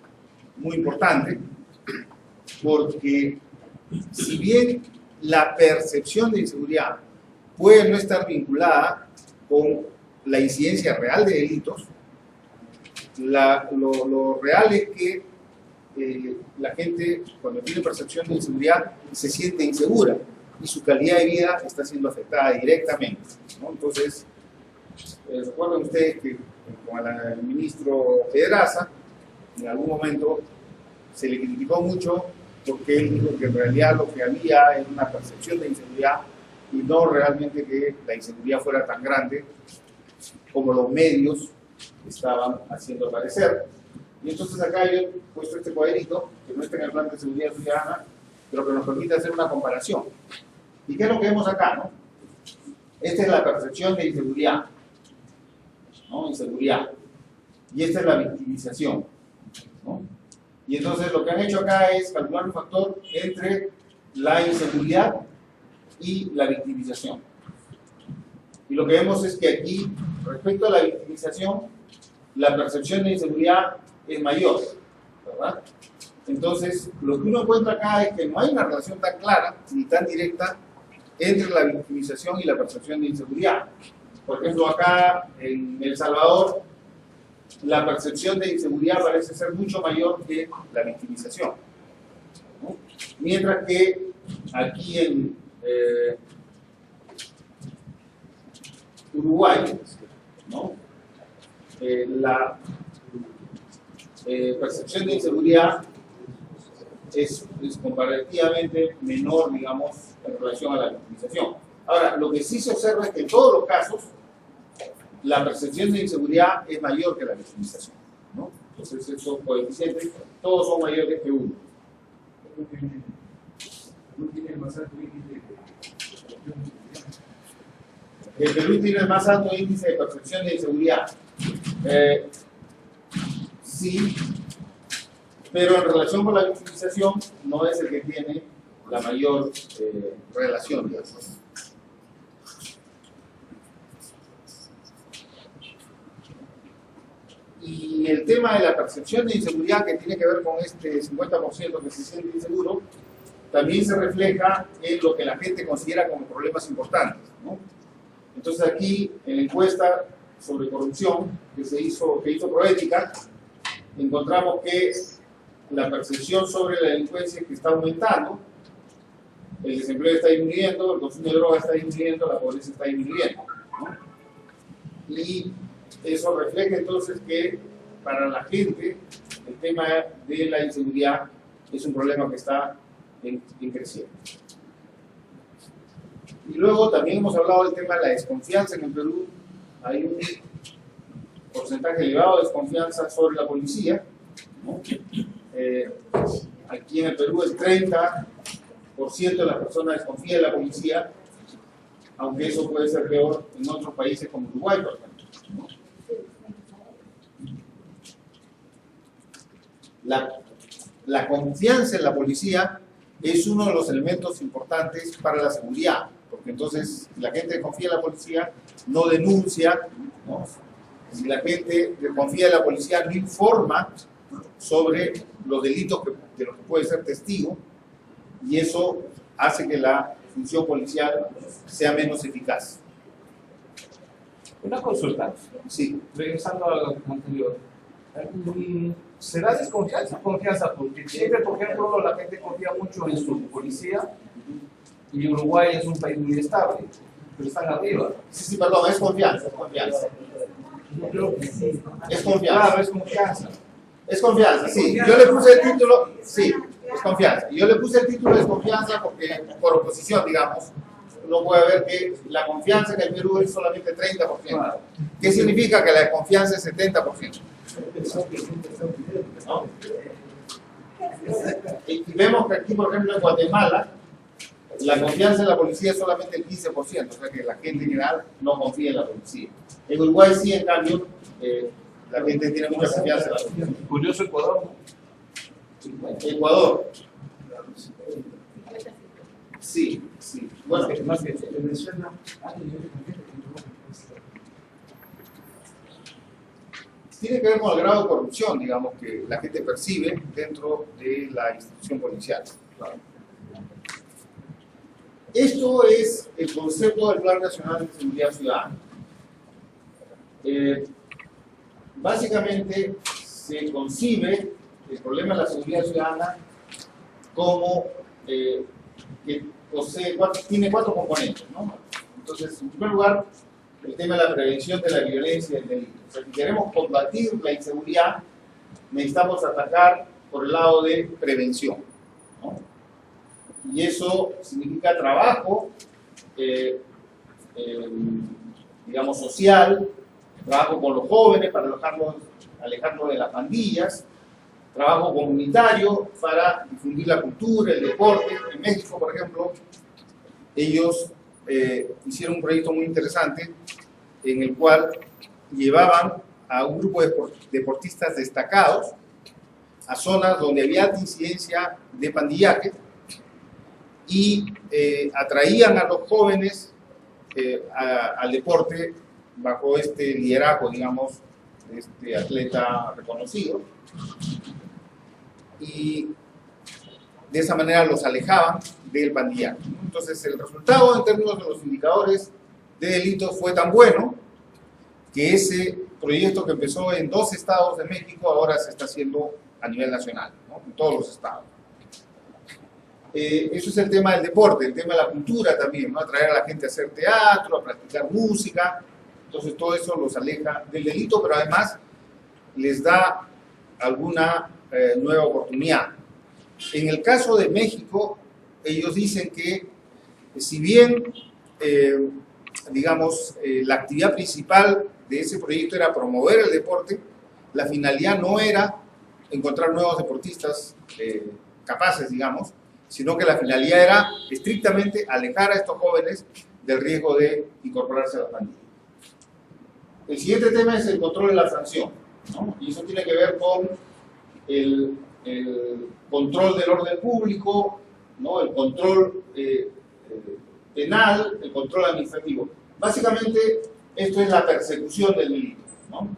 muy importante, porque si bien la percepción de inseguridad puede no estar vinculada con la incidencia real de delitos, lo real es que la gente, cuando tiene percepción de inseguridad, se siente insegura y su calidad de vida está siendo afectada directamente, ¿no? Entonces, recuerden ustedes que con el ministro Pedraza, en algún momento se le criticó mucho porque él dijo que en realidad lo que había era una percepción de inseguridad y no realmente que la inseguridad fuera tan grande como los medios estaban haciendo parecer. Y entonces acá yo he puesto este cuadrito, que no está en el Plan de Seguridad Ciudadana, pero que nos permite hacer una comparación. ¿Y qué es lo que vemos acá, no? Esta es la percepción de inseguridad, ¿no? Inseguridad. Y esta es la victimización, ¿no? Y entonces lo que han hecho acá es calcular un factor entre la inseguridad y la victimización. Y lo que vemos es que aquí, respecto a la victimización, la percepción de inseguridad es mayor, ¿verdad? Entonces, lo que uno encuentra acá es que no hay una relación tan clara ni tan directa entre la victimización y la percepción de inseguridad. Por ejemplo, acá en El Salvador, la percepción de inseguridad parece ser mucho mayor que la victimización, ¿no? Mientras que aquí en Uruguay, ¿no? La percepción de inseguridad es comparativamente menor, digamos, en relación a la victimización. Ahora, lo que sí se observa es que en todos los casos la percepción de inseguridad es mayor que la victimización, ¿no? Entonces, esos coeficientes todos son mayores que 1. No tiene el más alto índice El Perú tiene el más alto índice de percepción de inseguridad. Sí, pero en relación con la victimización no es el que tiene la mayor relación, digamos. Y el tema de la percepción de inseguridad, que tiene que ver con este 50% que se siente inseguro, también se refleja en lo que la gente considera como problemas importantes, ¿no? Entonces aquí, en la encuesta sobre corrupción que hizo Proética, encontramos que la percepción sobre la delincuencia es que está aumentando, el desempleo está disminuyendo, el consumo de drogas está disminuyendo, la pobreza está disminuyendo, ¿no? Y eso refleja entonces que para la gente el tema de la inseguridad es un problema que está en creciendo. Y luego también hemos hablado del tema de la desconfianza en el Perú. Hay un porcentaje elevado de desconfianza sobre la policía, ¿no? Aquí en el Perú el 30% de las personas desconfía de la policía, aunque eso puede ser peor en otros países como Uruguay, por ejemplo, ¿no? La confianza en la policía es uno de los elementos importantes para la seguridad, porque entonces la gente que confía en la policía no denuncia, ¿no? Si la gente que confía en la policía no informa sobre los delitos de los que puede ser testigo, y eso hace que la función policial sea menos eficaz. Una consulta. Sí. Regresando a lo anterior. ¿Será desconfianza o confianza? Porque siempre, por ejemplo, la gente confía mucho en su policía Y Uruguay es un país muy estable, pero están arriba. Sí, perdón, es confianza, es confianza. Yo creo que sí. Es confianza. Claro, es confianza. Es confianza, sí. Yo le puse el título, sí, es confianza. Yo le puse el título de confianza porque, por oposición, digamos, uno puede ver que la confianza en el Perú es solamente 30%. ¿Qué significa que la confianza es 70%? ¿No? Y vemos que aquí, por ejemplo, en Guatemala, la confianza en la policía es solamente el 15%, o sea que la gente en general no confía en la policía. En Uruguay sí, en cambio, la gente tiene mucha confianza en la policía. Curioso Ecuador, ¿no? Ecuador. Sí, sí. Bueno, Venezuela, tiene que ver con el grado de corrupción, digamos, que la gente percibe dentro de la institución policial. Claro. Esto es el concepto del Plan Nacional de Seguridad Ciudadana. Básicamente se concibe el problema de la seguridad ciudadana como que tiene cuatro componentes, ¿no? Entonces, en primer lugar, el tema de la prevención de la violencia y el delito. O sea, si queremos combatir la inseguridad, necesitamos atacar por el lado de prevención, ¿no? Y eso significa trabajo, digamos, social, trabajo con los jóvenes para alejarlos de las pandillas, trabajo comunitario para difundir la cultura, el deporte. En México, por ejemplo, ellos hicieron un proyecto muy interesante en el cual llevaban a un grupo de deportistas destacados a zonas donde había alta incidencia de pandillaje y atraían a los jóvenes al deporte bajo este liderazgo, digamos, de este atleta reconocido, y de esa manera los alejaban del pandillaje. Entonces, el resultado en términos de los indicadores de delitos fue tan bueno que ese proyecto que empezó en 2 estados de México ahora se está haciendo a nivel nacional, ¿no? En todos los estados. Eso es el tema del deporte, el tema de la cultura también, ¿no? Atraer a la gente a hacer teatro, a practicar música. Entonces todo eso los aleja del delito, pero además les da alguna nueva oportunidad. En el caso de México, ellos dicen que si bien, digamos, la actividad principal de ese proyecto era promover el deporte, la finalidad no era encontrar nuevos deportistas capaces, digamos, sino que la finalidad era estrictamente alejar a estos jóvenes del riesgo de incorporarse a la pandilla. El siguiente tema es el control de la sanción, ¿no? Y eso tiene que ver con el control del orden público, ¿no? El control penal, el control administrativo. Básicamente, esto es la persecución del delito, ¿no?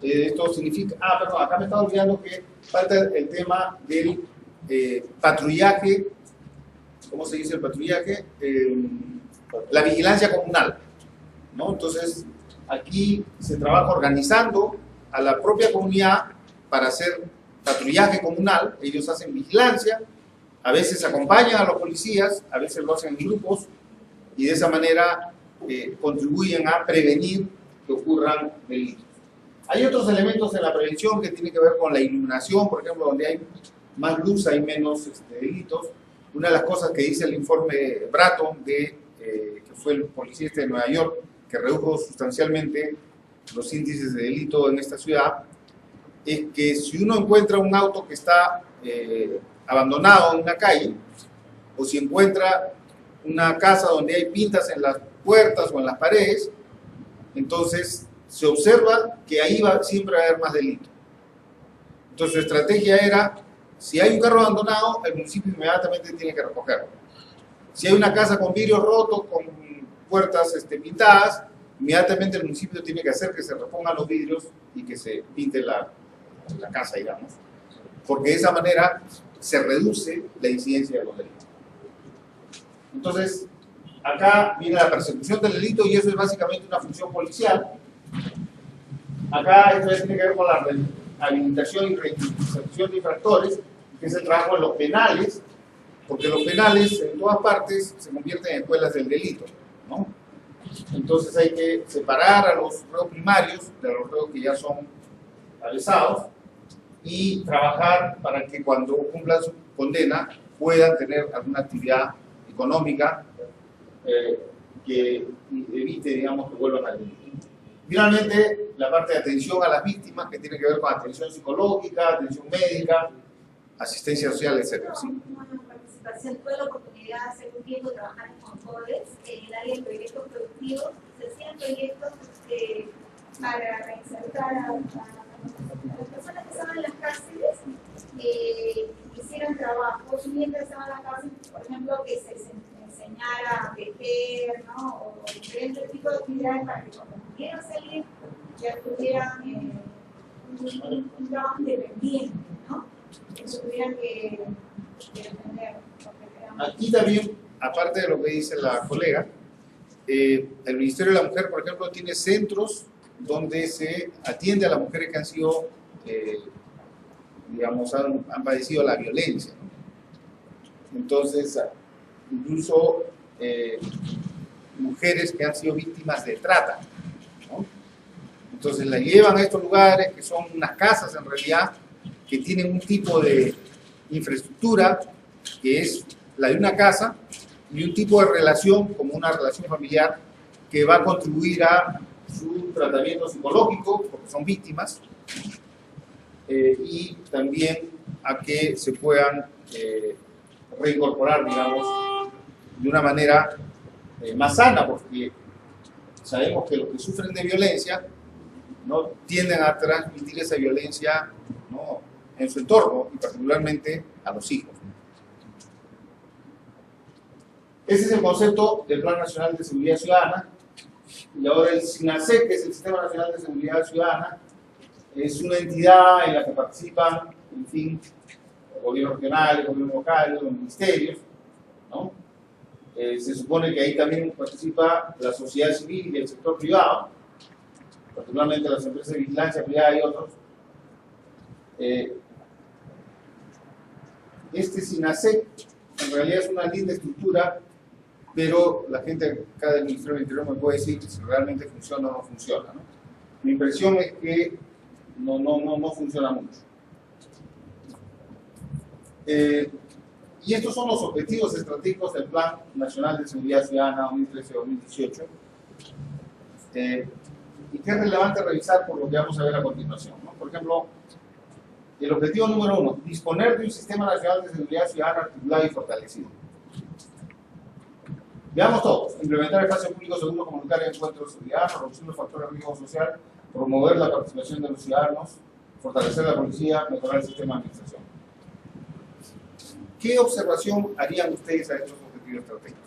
Esto significa... perdón, acá me estaba olvidando que falta el tema del patrullaje. ¿Cómo se dice el patrullaje? La vigilancia comunal, ¿no? Entonces, aquí se trabaja organizando a la propia comunidad para hacer patrullaje comunal. Ellos hacen vigilancia, a veces acompañan a los policías, a veces lo hacen en grupos, y de esa manera contribuyen a prevenir que ocurran delitos. Hay otros elementos en la prevención que tienen que ver con la iluminación, por ejemplo, donde hay más luz hay menos delitos. Una de las cosas que dice el informe Bratton, que fue el policía de Nueva York, que redujo sustancialmente los índices de delito en esta ciudad, es que si uno encuentra un auto que está abandonado en una calle, o si encuentra una casa donde hay pintas en las puertas o en las paredes, entonces se observa que ahí siempre va a haber más delito. Entonces su estrategia era, si hay un carro abandonado, el municipio inmediatamente tiene que recogerlo. Si hay una casa con vidrios rotos, con puertas pintadas, inmediatamente el municipio tiene que hacer que se repongan los vidrios y que se pinte la casa, digamos, porque de esa manera se reduce la incidencia de los delitos. Entonces, acá viene la persecución del delito y eso es básicamente una función policial. Acá esto tiene que ver con la rehabilitación y reinserción de infractores, que es el trabajo en los penales, porque los penales en todas partes se convierten en escuelas del delito, ¿no? Entonces hay que separar a los reos primarios de los reos que ya son avesados y trabajar para que cuando cumplan su condena puedan tener alguna actividad económica que evite, digamos, que vuelvan al delito. Finalmente, la parte de atención a las víctimas, que tiene que ver con atención psicológica, atención médica, asistencia social, etc. ¿Sí? Participación, tuve la oportunidad de hacer un tiempo trabajar con jóvenes en el área de proyectos productivos. Se hacían proyectos para reinsertar a las personas que estaban en las cárceles, hicieran trabajos mientras estaban en la cárcel, por ejemplo, que se enseñara a tejer, ¿no? O diferentes tipos de actividades para que cuando pudieran salir ya tuvieran un trabajo independiente, ¿no? Que no tuvieran que depender. Aquí también, aparte de lo que dice la colega, el Ministerio de la Mujer, por ejemplo, tiene centros donde se atiende a las mujeres que han sido, digamos, han padecido la violencia, ¿no? Entonces, incluso mujeres que han sido víctimas de trata, ¿no? Entonces la llevan a estos lugares que son unas casas en realidad, que tienen un tipo de infraestructura que es la de una casa y un tipo de relación como una relación familiar que va a contribuir a su tratamiento psicológico, porque son víctimas, y también a que se puedan reincorporar, digamos, de una manera más sana, porque sabemos que los que sufren de violencia no tienden a transmitir esa violencia, ¿no?, en su entorno y particularmente a los hijos. Ese es el concepto del Plan Nacional de Seguridad Ciudadana. Y ahora el SINASEC, que es el Sistema Nacional de Seguridad Ciudadana, es una entidad en la que participan, en fin, gobiernos regionales, gobiernos locales, los ministerios, ¿no? Se supone que ahí también participa la sociedad civil y el sector privado, particularmente las empresas de vigilancia privada y otros. Este SINASEC en realidad es una linda estructura, pero la gente acá del Ministerio del Interior me puede decir si realmente funciona o no funciona, ¿no? Mi impresión es que no funciona mucho. Y estos son los objetivos estratégicos del Plan Nacional de Seguridad Ciudadana 2013-2018, y que es relevante revisar por lo que vamos a ver a continuación, ¿no? Por ejemplo, el objetivo número 1, disponer de un Sistema Nacional de Seguridad Ciudadana articulado y fortalecido. Veamos todos: implementar espacios públicos seguros, comunitarios de encuentros de seguridad, reducir los factores de riesgo social, promover la participación de los ciudadanos, fortalecer la policía, mejorar el sistema de administración. ¿Qué observación harían ustedes a estos objetivos estratégicos?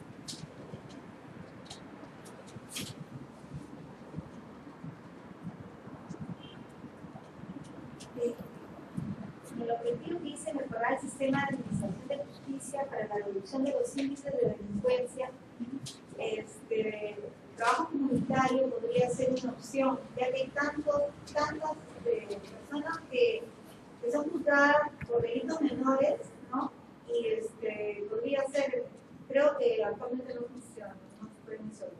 El objetivo que dice mejorar el sistema de administración de justicia para la reducción de los índices de delincuencia, trabajo comunitario podría ser una opción, ya que hay tantas personas que son juzgadas por delitos menores, ¿no? Y podría ser, creo que actualmente no funciona, no se puede resolver.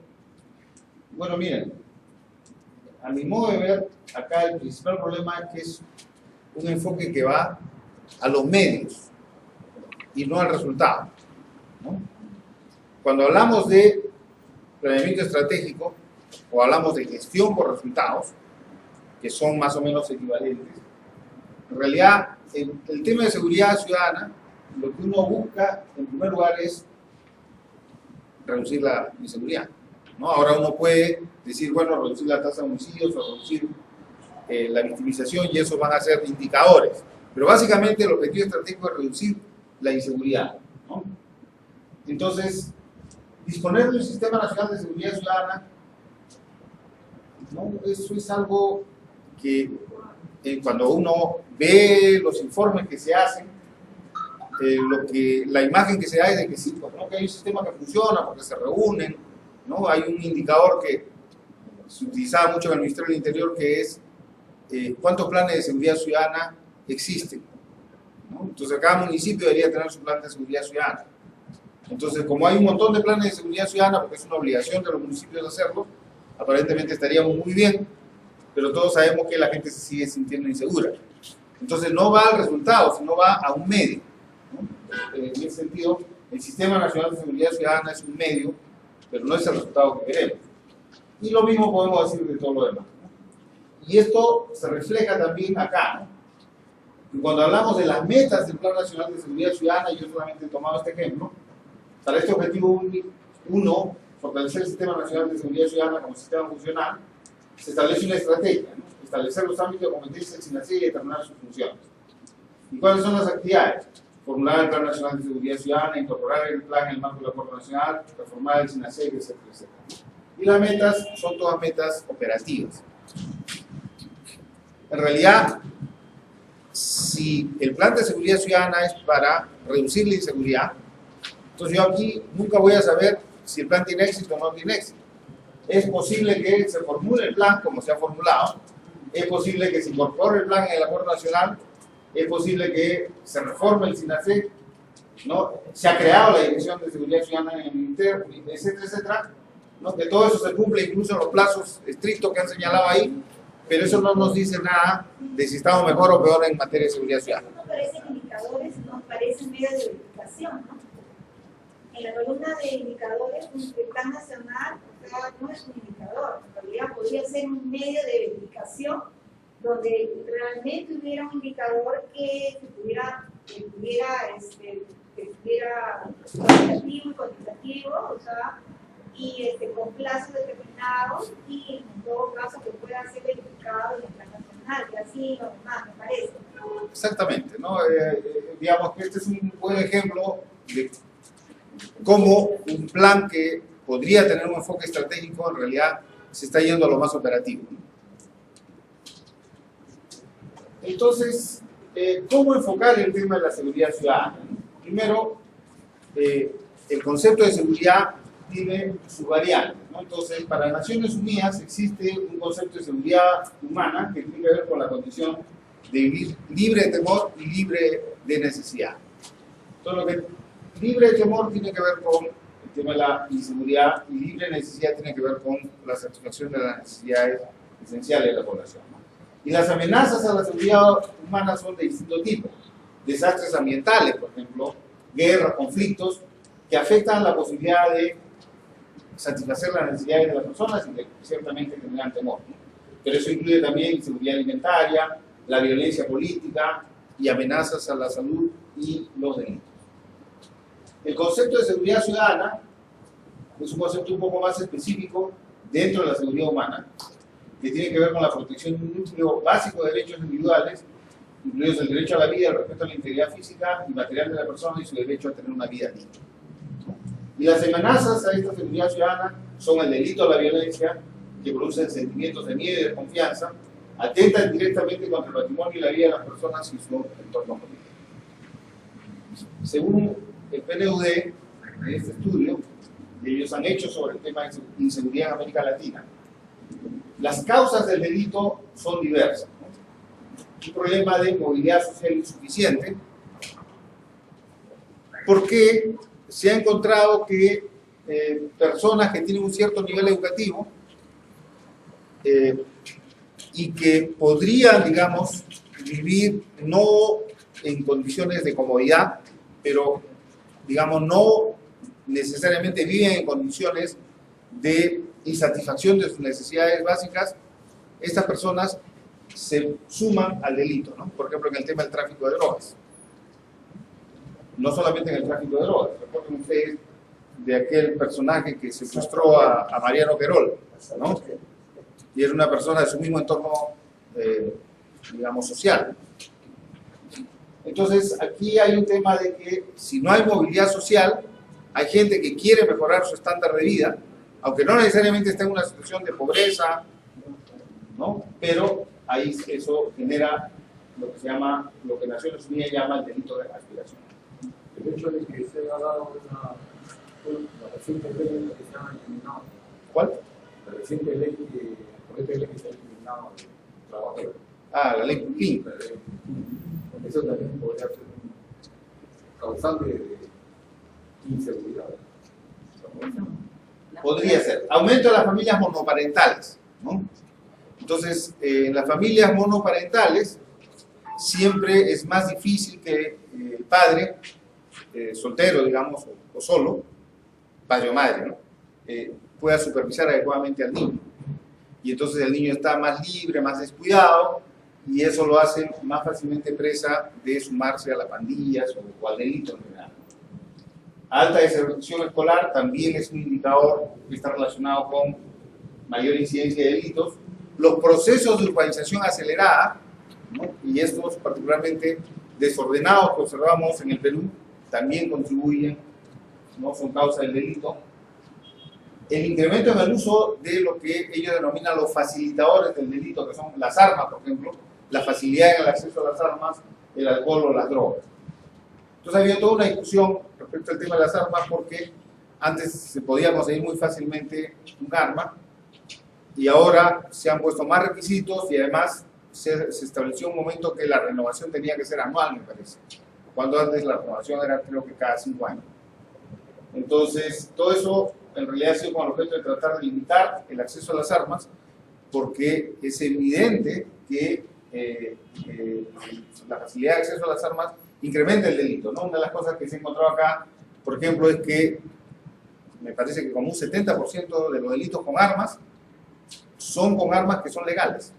Bueno, miren, a mi modo de ver, acá el principal problema es que es un enfoque que va a los medios y no al resultado, ¿no? Cuando hablamos de planeamiento estratégico o hablamos de gestión por resultados, que son más o menos equivalentes, en realidad el tema de seguridad ciudadana, lo que uno busca en primer lugar es reducir la inseguridad, ¿no? Ahora uno puede decir, bueno, reducir la tasa de homicidios o reducir la victimización, y eso van a ser indicadores, pero básicamente el objetivo estratégico es reducir la inseguridad, ¿no? Entonces, disponer de un Sistema Nacional de Seguridad Ciudadana, ¿no? Eso es algo que cuando uno ve los informes que se hacen, la imagen que se da es de que sí, pues, ¿no?, que hay un sistema que funciona porque se reúnen, ¿no? Hay un indicador que se utilizaba mucho en el Ministerio del Interior, que es cuántos planes de seguridad ciudadana existen, ¿no? Entonces cada municipio debería tener su plan de seguridad ciudadana. Entonces, como hay un montón de planes de seguridad ciudadana, porque es una obligación de los municipios hacerlo, aparentemente estaríamos muy bien, pero todos sabemos que la gente se sigue sintiendo insegura. Entonces no va al resultado, sino va a un medio, ¿no? En ese sentido, el Sistema Nacional de Seguridad Ciudadana es un medio, pero no es el resultado que queremos. Y lo mismo podemos decir de todo lo demás, ¿no? Y esto se refleja también acá, ¿no? Y cuando hablamos de las metas del Plan Nacional de Seguridad Ciudadana, yo solamente he tomado este ejemplo, para este objetivo 1, fortalecer el Sistema Nacional de Seguridad Ciudadana como sistema funcional, se establece una estrategia, ¿no? Establecer los ámbitos de competencia del SINASEG y determinar sus funciones. ¿Y cuáles son las actividades? Formular el Plan Nacional de Seguridad Ciudadana, incorporar el plan en el marco del Acuerdo Nacional, reformar el SINASEG, etcétera, etcétera. Y las metas son todas metas operativas. En realidad, si el plan de seguridad ciudadana es para reducir la inseguridad, entonces yo aquí nunca voy a saber si el plan tiene éxito o no tiene éxito. Es posible que se formule el plan como se ha formulado, es posible que se incorpore el plan en el Acuerdo Nacional, es posible que se reforme el SINASEG, ¿no? Se ha creado la Dirección de Seguridad Ciudadana en el Ministerio, etcétera, etcétera, ¿no? Que todo eso se cumple incluso en los plazos estrictos que han señalado ahí, pero eso no nos dice nada de si estamos mejor o peor en materia de seguridad ciudadana. No parecen indicadores, no parecen medios de verificación, ¿no? En la columna de indicadores, el plan nacional, o sea, no es un indicador, en realidad podría ser un medio de verificación donde realmente hubiera un indicador que tuviera cuantitativo y cuantitativo, o sea, y con plazos determinados y en todo caso que pueda ser verificado en el plan nacional, que así lo demás, me parece. Exactamente, ¿no? Digamos que este es un buen ejemplo de cómo un plan que podría tener un enfoque estratégico en realidad se está yendo a lo más operativo. Entonces, ¿cómo enfocar el tema de la seguridad ciudadana? Primero, el concepto de seguridad tiene sus variantes, ¿no? Entonces, para las Naciones Unidas existe un concepto de seguridad humana que tiene que ver con la condición de vivir libre de temor y libre de necesidad. Todo lo que libre de temor tiene que ver con el tema de la inseguridad y libre de necesidad tiene que ver con la satisfacción de las necesidades esenciales de la población, ¿no? Y las amenazas a la seguridad humana son de distinto tipo. Desastres ambientales, por ejemplo, guerras, conflictos, que afectan la posibilidad de satisfacer las necesidades de las personas y que ciertamente generan temor, ¿no? Pero eso incluye también inseguridad alimentaria, la violencia política y amenazas a la salud y los delitos. El concepto de seguridad ciudadana es un concepto un poco más específico dentro de la seguridad humana, que tiene que ver con la protección de un núcleo básico de derechos individuales, incluidos el derecho a la vida, el respeto a la integridad física y material de la persona y su derecho a tener una vida digna. Y las amenazas a esta seguridad ciudadana son el delito a la violencia, que producen sentimientos de miedo y desconfianza, atentan directamente contra el patrimonio y la vida de las personas y su entorno político. Según el PNUD, en este estudio que ellos han hecho sobre el tema de inseguridad en América Latina, las causas del delito son diversas, ¿no? Un problema de movilidad social insuficiente, porque se ha encontrado que personas que tienen un cierto nivel educativo y que podrían, digamos, vivir no en condiciones de comodidad, pero, digamos, no necesariamente viven en condiciones de insatisfacción de sus necesidades básicas, estas personas se suman al delito, ¿no? Por ejemplo, en el tema del tráfico de drogas. No solamente en el tráfico de drogas, recuerden ustedes de aquel personaje que secuestró a Mariano Querol, ¿no? Y era una persona de su mismo entorno, digamos, social. Entonces, aquí hay un tema de que si no hay movilidad social, hay gente que quiere mejorar su estándar de vida, aunque no necesariamente está en una situación de pobreza, ¿no? Pero ahí eso genera lo que se llama, lo que Naciones Unidas llama el delito de aspiración. El hecho de que se haya dado la reciente ley que se ha eliminado. ¿Cuál? La reciente ley que se ha eliminado el trabajo. Ah, la ley Pupín. Eso también podría ser un causante de inseguridad. Podría ser. Aumento de las familias monoparentales, ¿no? Entonces, en las familias monoparentales siempre es más difícil que el padre, soltero, digamos, o solo, padre o madre, ¿no? Pueda supervisar adecuadamente al niño. Y entonces el niño está más libre, más descuidado, y eso lo hace más fácilmente presa de sumarse a las pandillas o al delito en general. Alta deserción escolar también es un indicador que está relacionado con mayor incidencia de delitos. Los procesos de urbanización acelerada, ¿no? Y estos particularmente desordenados que observamos en el Perú, también contribuyen, ¿no? Son causa del delito. El incremento en el uso de lo que ellos denominan los facilitadores del delito, que son las armas, por ejemplo, la facilidad en el acceso a las armas, el alcohol o las drogas. Entonces había toda una discusión respecto al tema de las armas, porque antes se podía conseguir muy fácilmente un arma, y ahora se han puesto más requisitos, y además se estableció un momento que la renovación tenía que ser anual, me parece, cuando antes la renovación era, creo que cada 5 años. Entonces, todo eso en realidad ha sido con el objeto de tratar de limitar el acceso a las armas, porque es evidente que la facilidad de acceso a las armas incrementa el delito, ¿no? Una de las cosas que se ha encontrado acá, por ejemplo, es que me parece que como un 70% de los delitos con armas son con armas que son legales,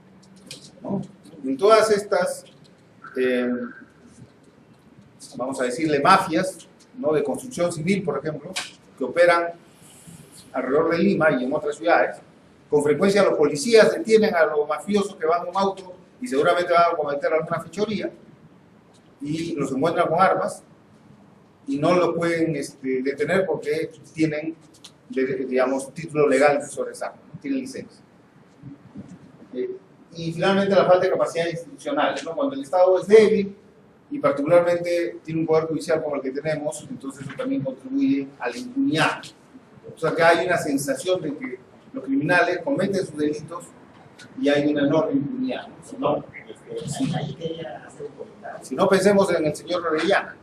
¿no? En todas estas, vamos a decirle, mafias, ¿no? De construcción civil, por ejemplo, que operan alrededor de Lima y en otras ciudades, con frecuencia los policías detienen a los mafiosos que van en un auto y seguramente van a cometer alguna fechoría, y los encuentran con armas y no los pueden detener porque tienen, digamos, título legal sobre esa arma, tienen licencia. Y finalmente la falta de capacidad institucional, ¿no? Cuando el Estado es débil y particularmente tiene un poder judicial como el que tenemos, entonces eso también contribuye a la impunidad. O sea que hay una sensación de que los criminales cometen sus delitos y hay una enorme impunidad, ¿no? Ahí quería hacer un comentario. Si no, pensemos en el señor Orellana.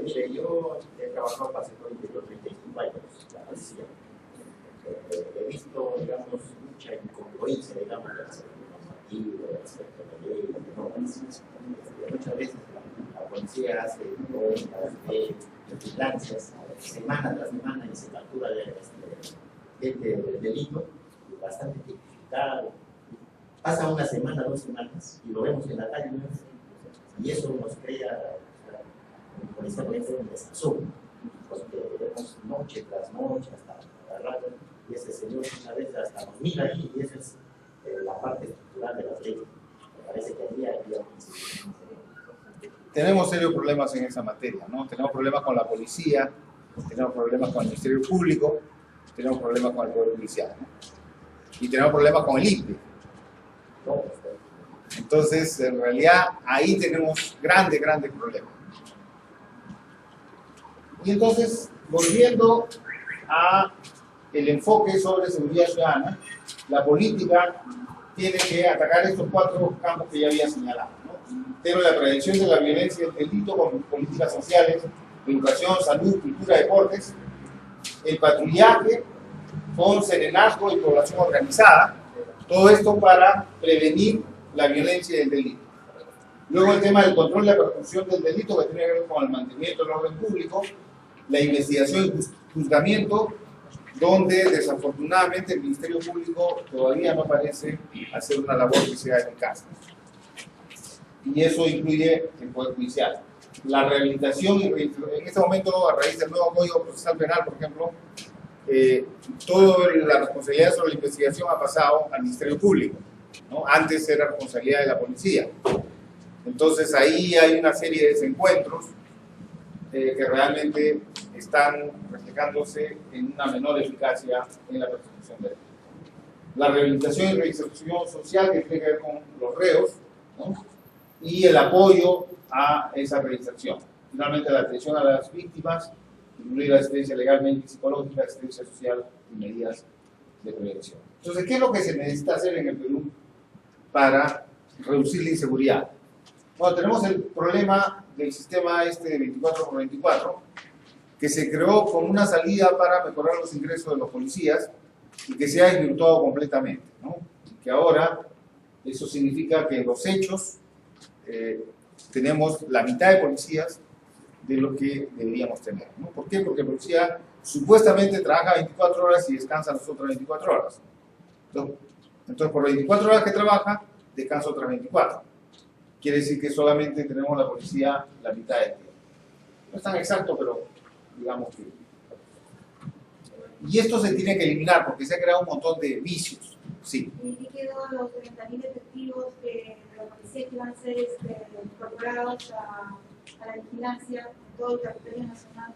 Mire, yo he trabajado para el sector interior 35 años, la policía. He visto, digamos, mucha incongruencia, digamos, de las normativas, respecto a la ley, de normas. Muchas veces la policía hace cuentas de vigilancias semana tras semana y se captura del delito, bastante tipificado. Pasa una semana, 2 semanas y lo vemos en la calle, ¿no? Y eso nos crea, policialmente, un desazón, porque vemos noche tras noche hasta rato, y ese señor una vez hasta nos mira ahí, y esa es la parte estructural de las leyes. Me parece que había Tenemos serios problemas en esa materia, ¿no? Tenemos problemas con la policía, tenemos problemas con el Ministerio Público, tenemos problemas con el Poder Judicial, ¿no? Y tenemos problemas con el INPE. Entonces, en realidad, ahí tenemos grandes problemas. Y entonces, volviendo a el enfoque sobre seguridad ciudadana, la política tiene que atacar estos 4 campos que ya había señalado, ¿no? Pero la prevención de la violencia y el delito con políticas sociales, educación, salud, cultura, deportes, el patrullaje con serenazgo y población organizada, todo esto para prevenir la violencia y el delito. Luego el tema del control y la persecución del delito, que tiene que ver con el mantenimiento del orden público, la investigación y juzgamiento, donde desafortunadamente el Ministerio Público todavía no parece hacer una labor que sea eficaz. Y eso incluye el Poder Judicial. La rehabilitación, en este momento, a raíz del nuevo Código Procesal Penal, por ejemplo, toda la responsabilidad sobre la investigación ha pasado al Ministerio Público, ¿no? Antes era responsabilidad de la policía. Entonces ahí hay una serie de desencuentros que realmente están reflejándose en una menor eficacia en la persecución del delito. La rehabilitación y reinserción social, que tiene que ver con los reos, ¿no? Y el apoyo a esa reinserción. Finalmente, la atención a las víctimas, incluir la asistencia legal, médica y psicológica, asistencia social y medidas de prevención. Entonces, ¿qué es lo que se necesita hacer en el Perú para reducir la inseguridad? Bueno, tenemos el problema del sistema este de 24x24, que se creó como una salida para mejorar los ingresos de los policías y que se ha desvirtuado completamente, ¿no? Y que ahora eso significa que en los hechos tenemos la mitad de policías de lo que deberíamos tener, ¿no? ¿Por qué? Porque el policía supuestamente trabaja 24 horas y descansa las otras 24 horas. Entonces, por 24 horas que trabaja, descansa otras 24. Quiere decir que solamente tenemos la policía la mitad del tiempo. No es tan exacto, pero digamos que... Y esto se tiene que eliminar porque se ha creado un montón de vicios. Sí. ¿Y quedó los 30.000 efectivos de la policía que iban a ser incorporados a la vigilancia en todo el territorio nacional?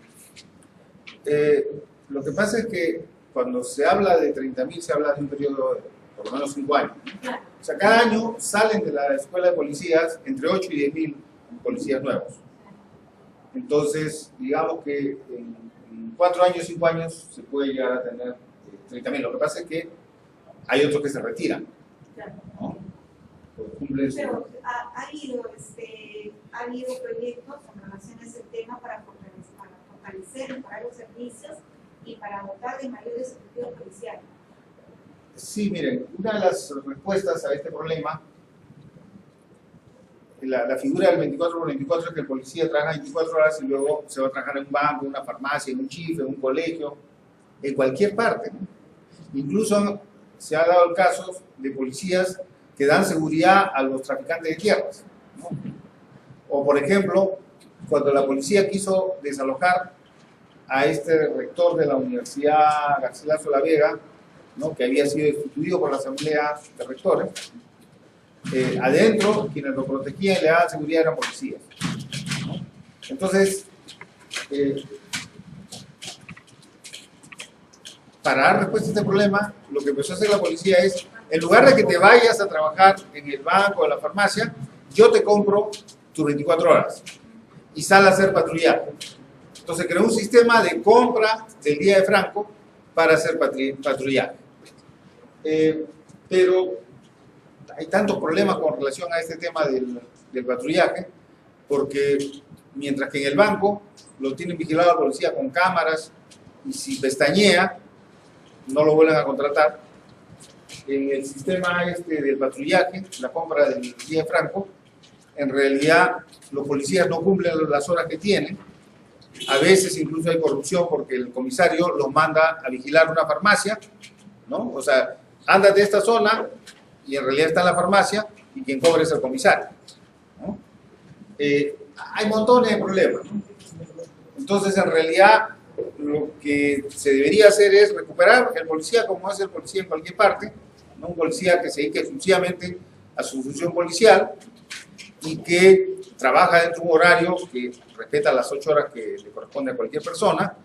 Lo que pasa es que cuando se habla de 30.000 se habla de un periodo de por lo menos 5 años. Claro. O sea, cada año salen de la escuela de policías entre 8 y 10.000 policías nuevos. Entonces, digamos que en 4 años, 5 años se puede llegar a tener 30.000. Lo que pasa es que hay otros que se retiran, Claro. ¿no? Porque cumplen su... Pero ha habido proyectos en relación a ese tema para fortalecer, mejorar los servicios y para dotar de mayores efectivos policiales. Sí, miren, una de las respuestas a este problema, la figura del 24x24 es que el policía trabaja 24 horas y luego se va a trabajar en un banco, en una farmacia, en un chife, en un colegio, en cualquier parte, ¿no? Incluso se ha dado casos de policías que dan seguridad a los traficantes de tierras, ¿no? O por ejemplo, cuando la policía quiso desalojar a este rector de la Universidad Garcilaso de la Vega, ¿no? Que había sido destituido por la Asamblea de Rectores, adentro quienes lo protegían y le daban seguridad eran policías, ¿no? Entonces, para dar respuesta a este problema, lo que empezó a hacer la policía es, en lugar de que te vayas a trabajar en el banco o en la farmacia, yo te compro tus 24 horas y sal a hacer patrullaje. Entonces creó un sistema de compra del día de Franco para hacer patrullaje. Pero hay tantos problemas con relación a este tema del patrullaje, porque mientras que en el banco lo tienen vigilado la policía con cámaras y si pestañea, no lo vuelven a contratar. En el sistema del patrullaje, la compra del día de Franco, en realidad los policías no cumplen las horas que tienen. A veces incluso hay corrupción porque el comisario los manda a vigilar una farmacia, ¿no? O sea, ándate de esta zona y en realidad está en la farmacia y quien cobra es el comisario, ¿no? Hay montones de problemas, ¿no? Entonces, en realidad, lo que se debería hacer es recuperar el policía como hace el policía en cualquier parte, ¿no? Un policía que se dedique exclusivamente a su función policial y que trabaja dentro de un horario que respeta las 8 horas que le corresponde a cualquier persona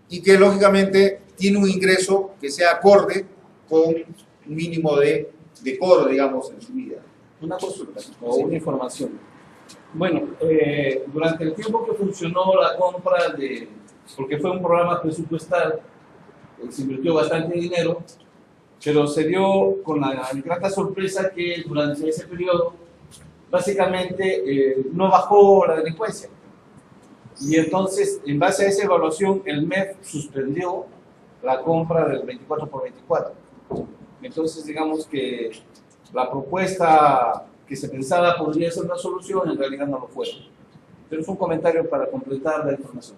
y que lógicamente tiene un ingreso que sea acorde con un mínimo de decoro, digamos, en su vida. Una consulta o una información. Bueno, durante el tiempo que funcionó la compra porque fue un programa presupuestal, se invirtió bastante dinero, pero se dio con la grata sorpresa que durante ese periodo básicamente no bajó la delincuencia. Y entonces, en base a esa evaluación, el MEF suspendió la compra del 24x24. Entonces, digamos que la propuesta que se pensaba podría ser una solución, en realidad no lo fue. Pero es un comentario para completar la información.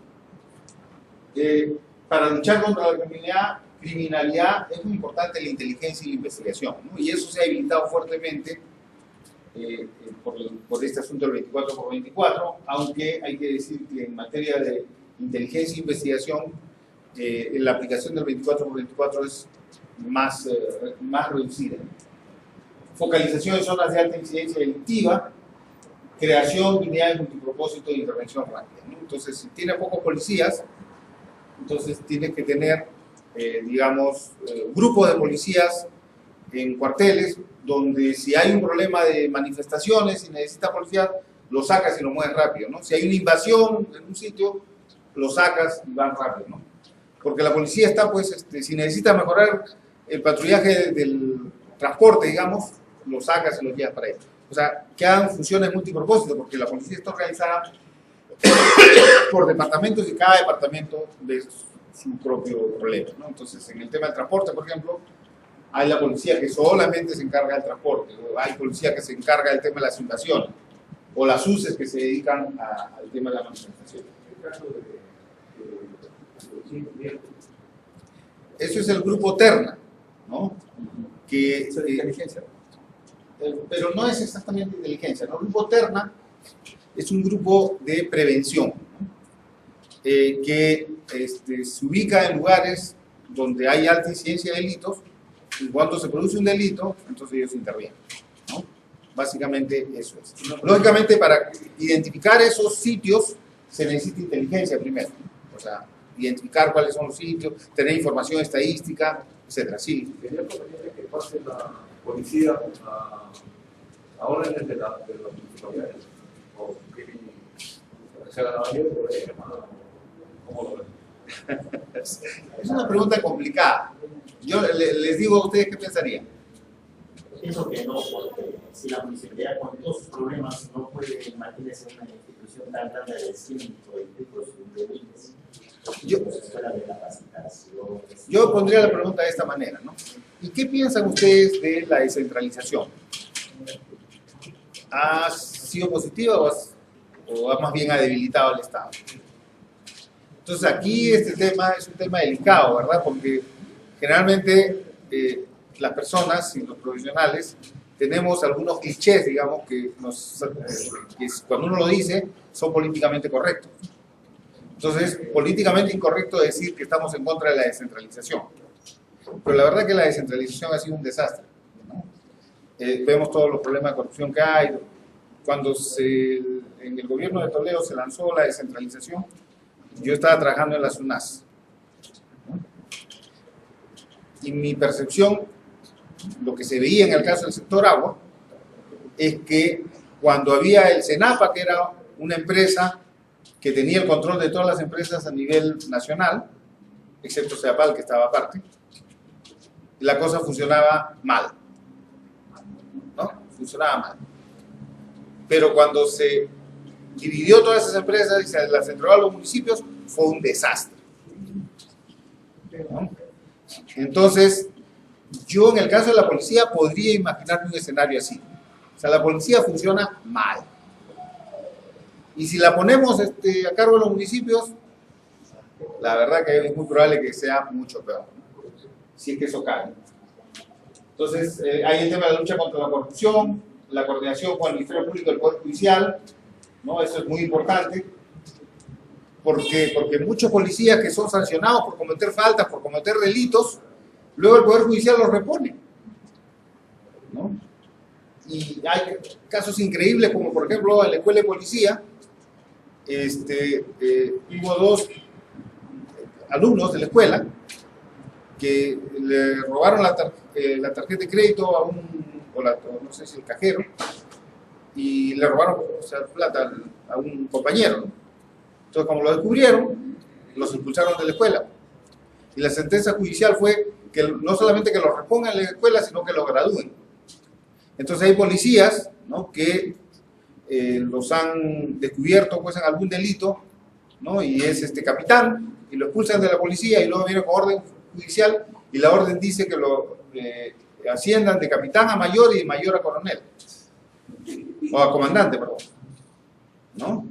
Para luchar contra la criminalidad es muy importante la inteligencia y la investigación, ¿no? Y eso se ha habilitado fuertemente por este asunto del 24x24, aunque hay que decir que en materia de inteligencia e investigación la aplicación del 24x24 es más reducida. Focalización en zonas de alta incidencia delictiva, creación de unidades multipropósito de intervención rápida, ¿no? Entonces, si tiene pocos policías, entonces tiene que tener, digamos, grupos de policías en cuarteles, donde si hay un problema de manifestaciones y necesita policía, lo sacas y lo mueves rápido, ¿no? Si hay una invasión en un sitio, lo sacas y van rápido, ¿no? Porque la policía está, pues, si necesita mejorar el patrullaje del transporte, digamos, lo sacas y lo llevas para ahí. O sea, que hagan funciones multipropósito, porque la policía está organizada por departamentos y cada departamento de su propio problema, ¿no? Entonces, en el tema del transporte, por ejemplo, hay la policía que solamente se encarga del transporte, o hay policía que se encarga del tema de las invasiones, o las UCES que se dedican al tema de la manifestación. Eso es el grupo Terna, ¿no? Que, Eso es inteligencia. pero no es exactamente inteligencia, ¿no? El grupo Terna es un grupo de prevención, ¿no? Que se ubica en lugares donde hay alta incidencia de delitos, y cuando se produce un delito, entonces ellos intervienen, ¿no? Básicamente eso es. Lógicamente, para identificar esos sitios se necesita inteligencia primero, ¿no? O sea, identificar cuáles son los sitios, tener información estadística, etcétera. Sí. ¿Sería conveniente que pase la policía a órdenes de las municipalidades? ¿O que se haga mayor problema? ¿Cómo lo ven? Es una pregunta complicada. Yo les digo a ustedes qué pensarían. Pienso que no, porque si la municipalidad con todos sus problemas no puede mantenerse en una institución tan grande de 100 y pico de miles. Yo pondría la pregunta de esta manera, ¿no? ¿Y qué piensan ustedes de la descentralización? ¿Ha sido positiva o más bien ha debilitado al Estado? Entonces aquí este tema es un tema delicado, ¿verdad? Porque generalmente las personas y los profesionales tenemos algunos clichés, digamos, que cuando uno lo dice son políticamente correctos. Entonces, políticamente incorrecto decir que estamos en contra de la descentralización. Pero la verdad es que la descentralización ha sido un desastre, ¿no? Vemos todos los problemas de corrupción que hay. Cuando en el gobierno de Toledo se lanzó la descentralización, yo estaba trabajando en la SUNAS, ¿no? Y mi percepción, lo que se veía en el caso del sector agua, es que cuando había el CENAPA, que era una empresa que tenía el control de todas las empresas a nivel nacional, excepto CEAPAL, que estaba aparte, la cosa funcionaba mal, ¿no? Funcionaba mal. Pero cuando se dividió todas esas empresas y se las entregó a los municipios, fue un desastre, ¿no? Entonces, yo en el caso de la policía podría imaginarme un escenario así. O sea, la policía funciona mal. Y si la ponemos a cargo de los municipios, la verdad que es muy probable que sea mucho peor, ¿no? Si es que eso cae. Entonces, hay el tema de la lucha contra la corrupción, la coordinación con el Ministerio Público y el Poder Judicial, ¿no? Eso es muy importante, porque muchos policías que son sancionados por cometer faltas, por cometer delitos, luego el Poder Judicial los repone, ¿no? Y hay casos increíbles, como por ejemplo en la escuela de policía, hubo 2 alumnos de la escuela que le robaron la tarjeta de crédito a no sé si el cajero, y le robaron, o sea, plata a un compañero, ¿no? Entonces, como lo descubrieron, los expulsaron de la escuela. Y la sentencia judicial fue que no solamente que los repongan en la escuela, sino que los gradúen. Entonces hay policías, ¿no?, que los han descubierto pues en algún delito, ¿no?, y es capitán, y lo expulsan de la policía y luego viene con orden judicial y la orden dice que lo asciendan de capitán a mayor y de mayor a coronel, o a comandante, perdón, ¿no?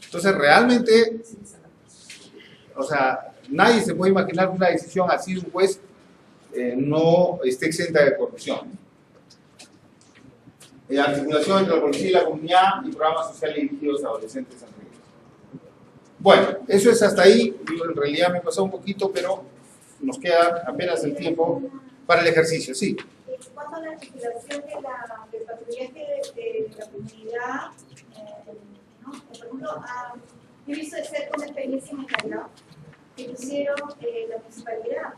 Entonces realmente, o sea, nadie se puede imaginar que una decisión así de un juez no esté exenta de corrupción. Articulación entre la policía y la comunidad y programas sociales dirigidos a adolescentes en riesgo. Bueno, eso es hasta ahí. Yo en realidad me he pasado un poquito, pero nos queda apenas el tiempo para el ejercicio, sí. ¿Cuándo la articulación del patrullaje de la comunidad? ¿No? Por ejemplo, yo he visto de cerca una experiencia en el Callao que pusieron la municipalidad,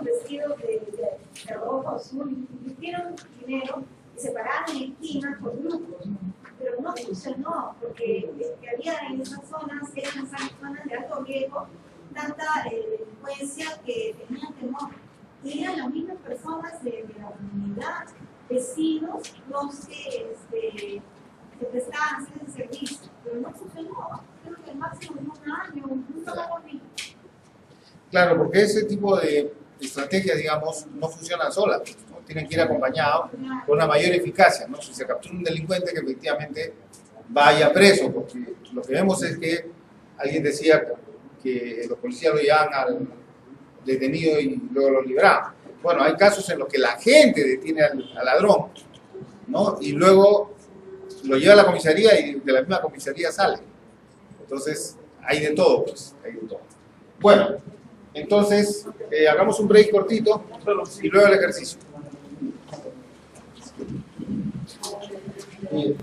vestidos de rojo azul, invirtieron dinero y separaron en esquinas por grupos, pero no funcionó porque que había en esas zonas, eran zonas de alto riesgo, tanta delincuencia que tenían temor. Y eran las mismas personas de la comunidad que vecinos los que se prestaban a hacer ese servicio, pero no funcionó. Creo que el máximo de un año, nunca la volví. Claro, porque ese tipo de estrategias, digamos, no funcionan solas, ¿no? Tienen que ir acompañados con una mayor eficacia, ¿no? Si se captura un delincuente, que efectivamente vaya preso, porque lo que vemos es que alguien decía que los policías lo llevaban al detenido y luego lo libraban. Bueno, hay casos en los que la gente detiene al ladrón, ¿no? Y luego lo lleva a la comisaría y de la misma comisaría sale. Entonces, hay de todo, pues, hay de todo. Bueno, entonces, hagamos un break cortito y luego el ejercicio. Bien.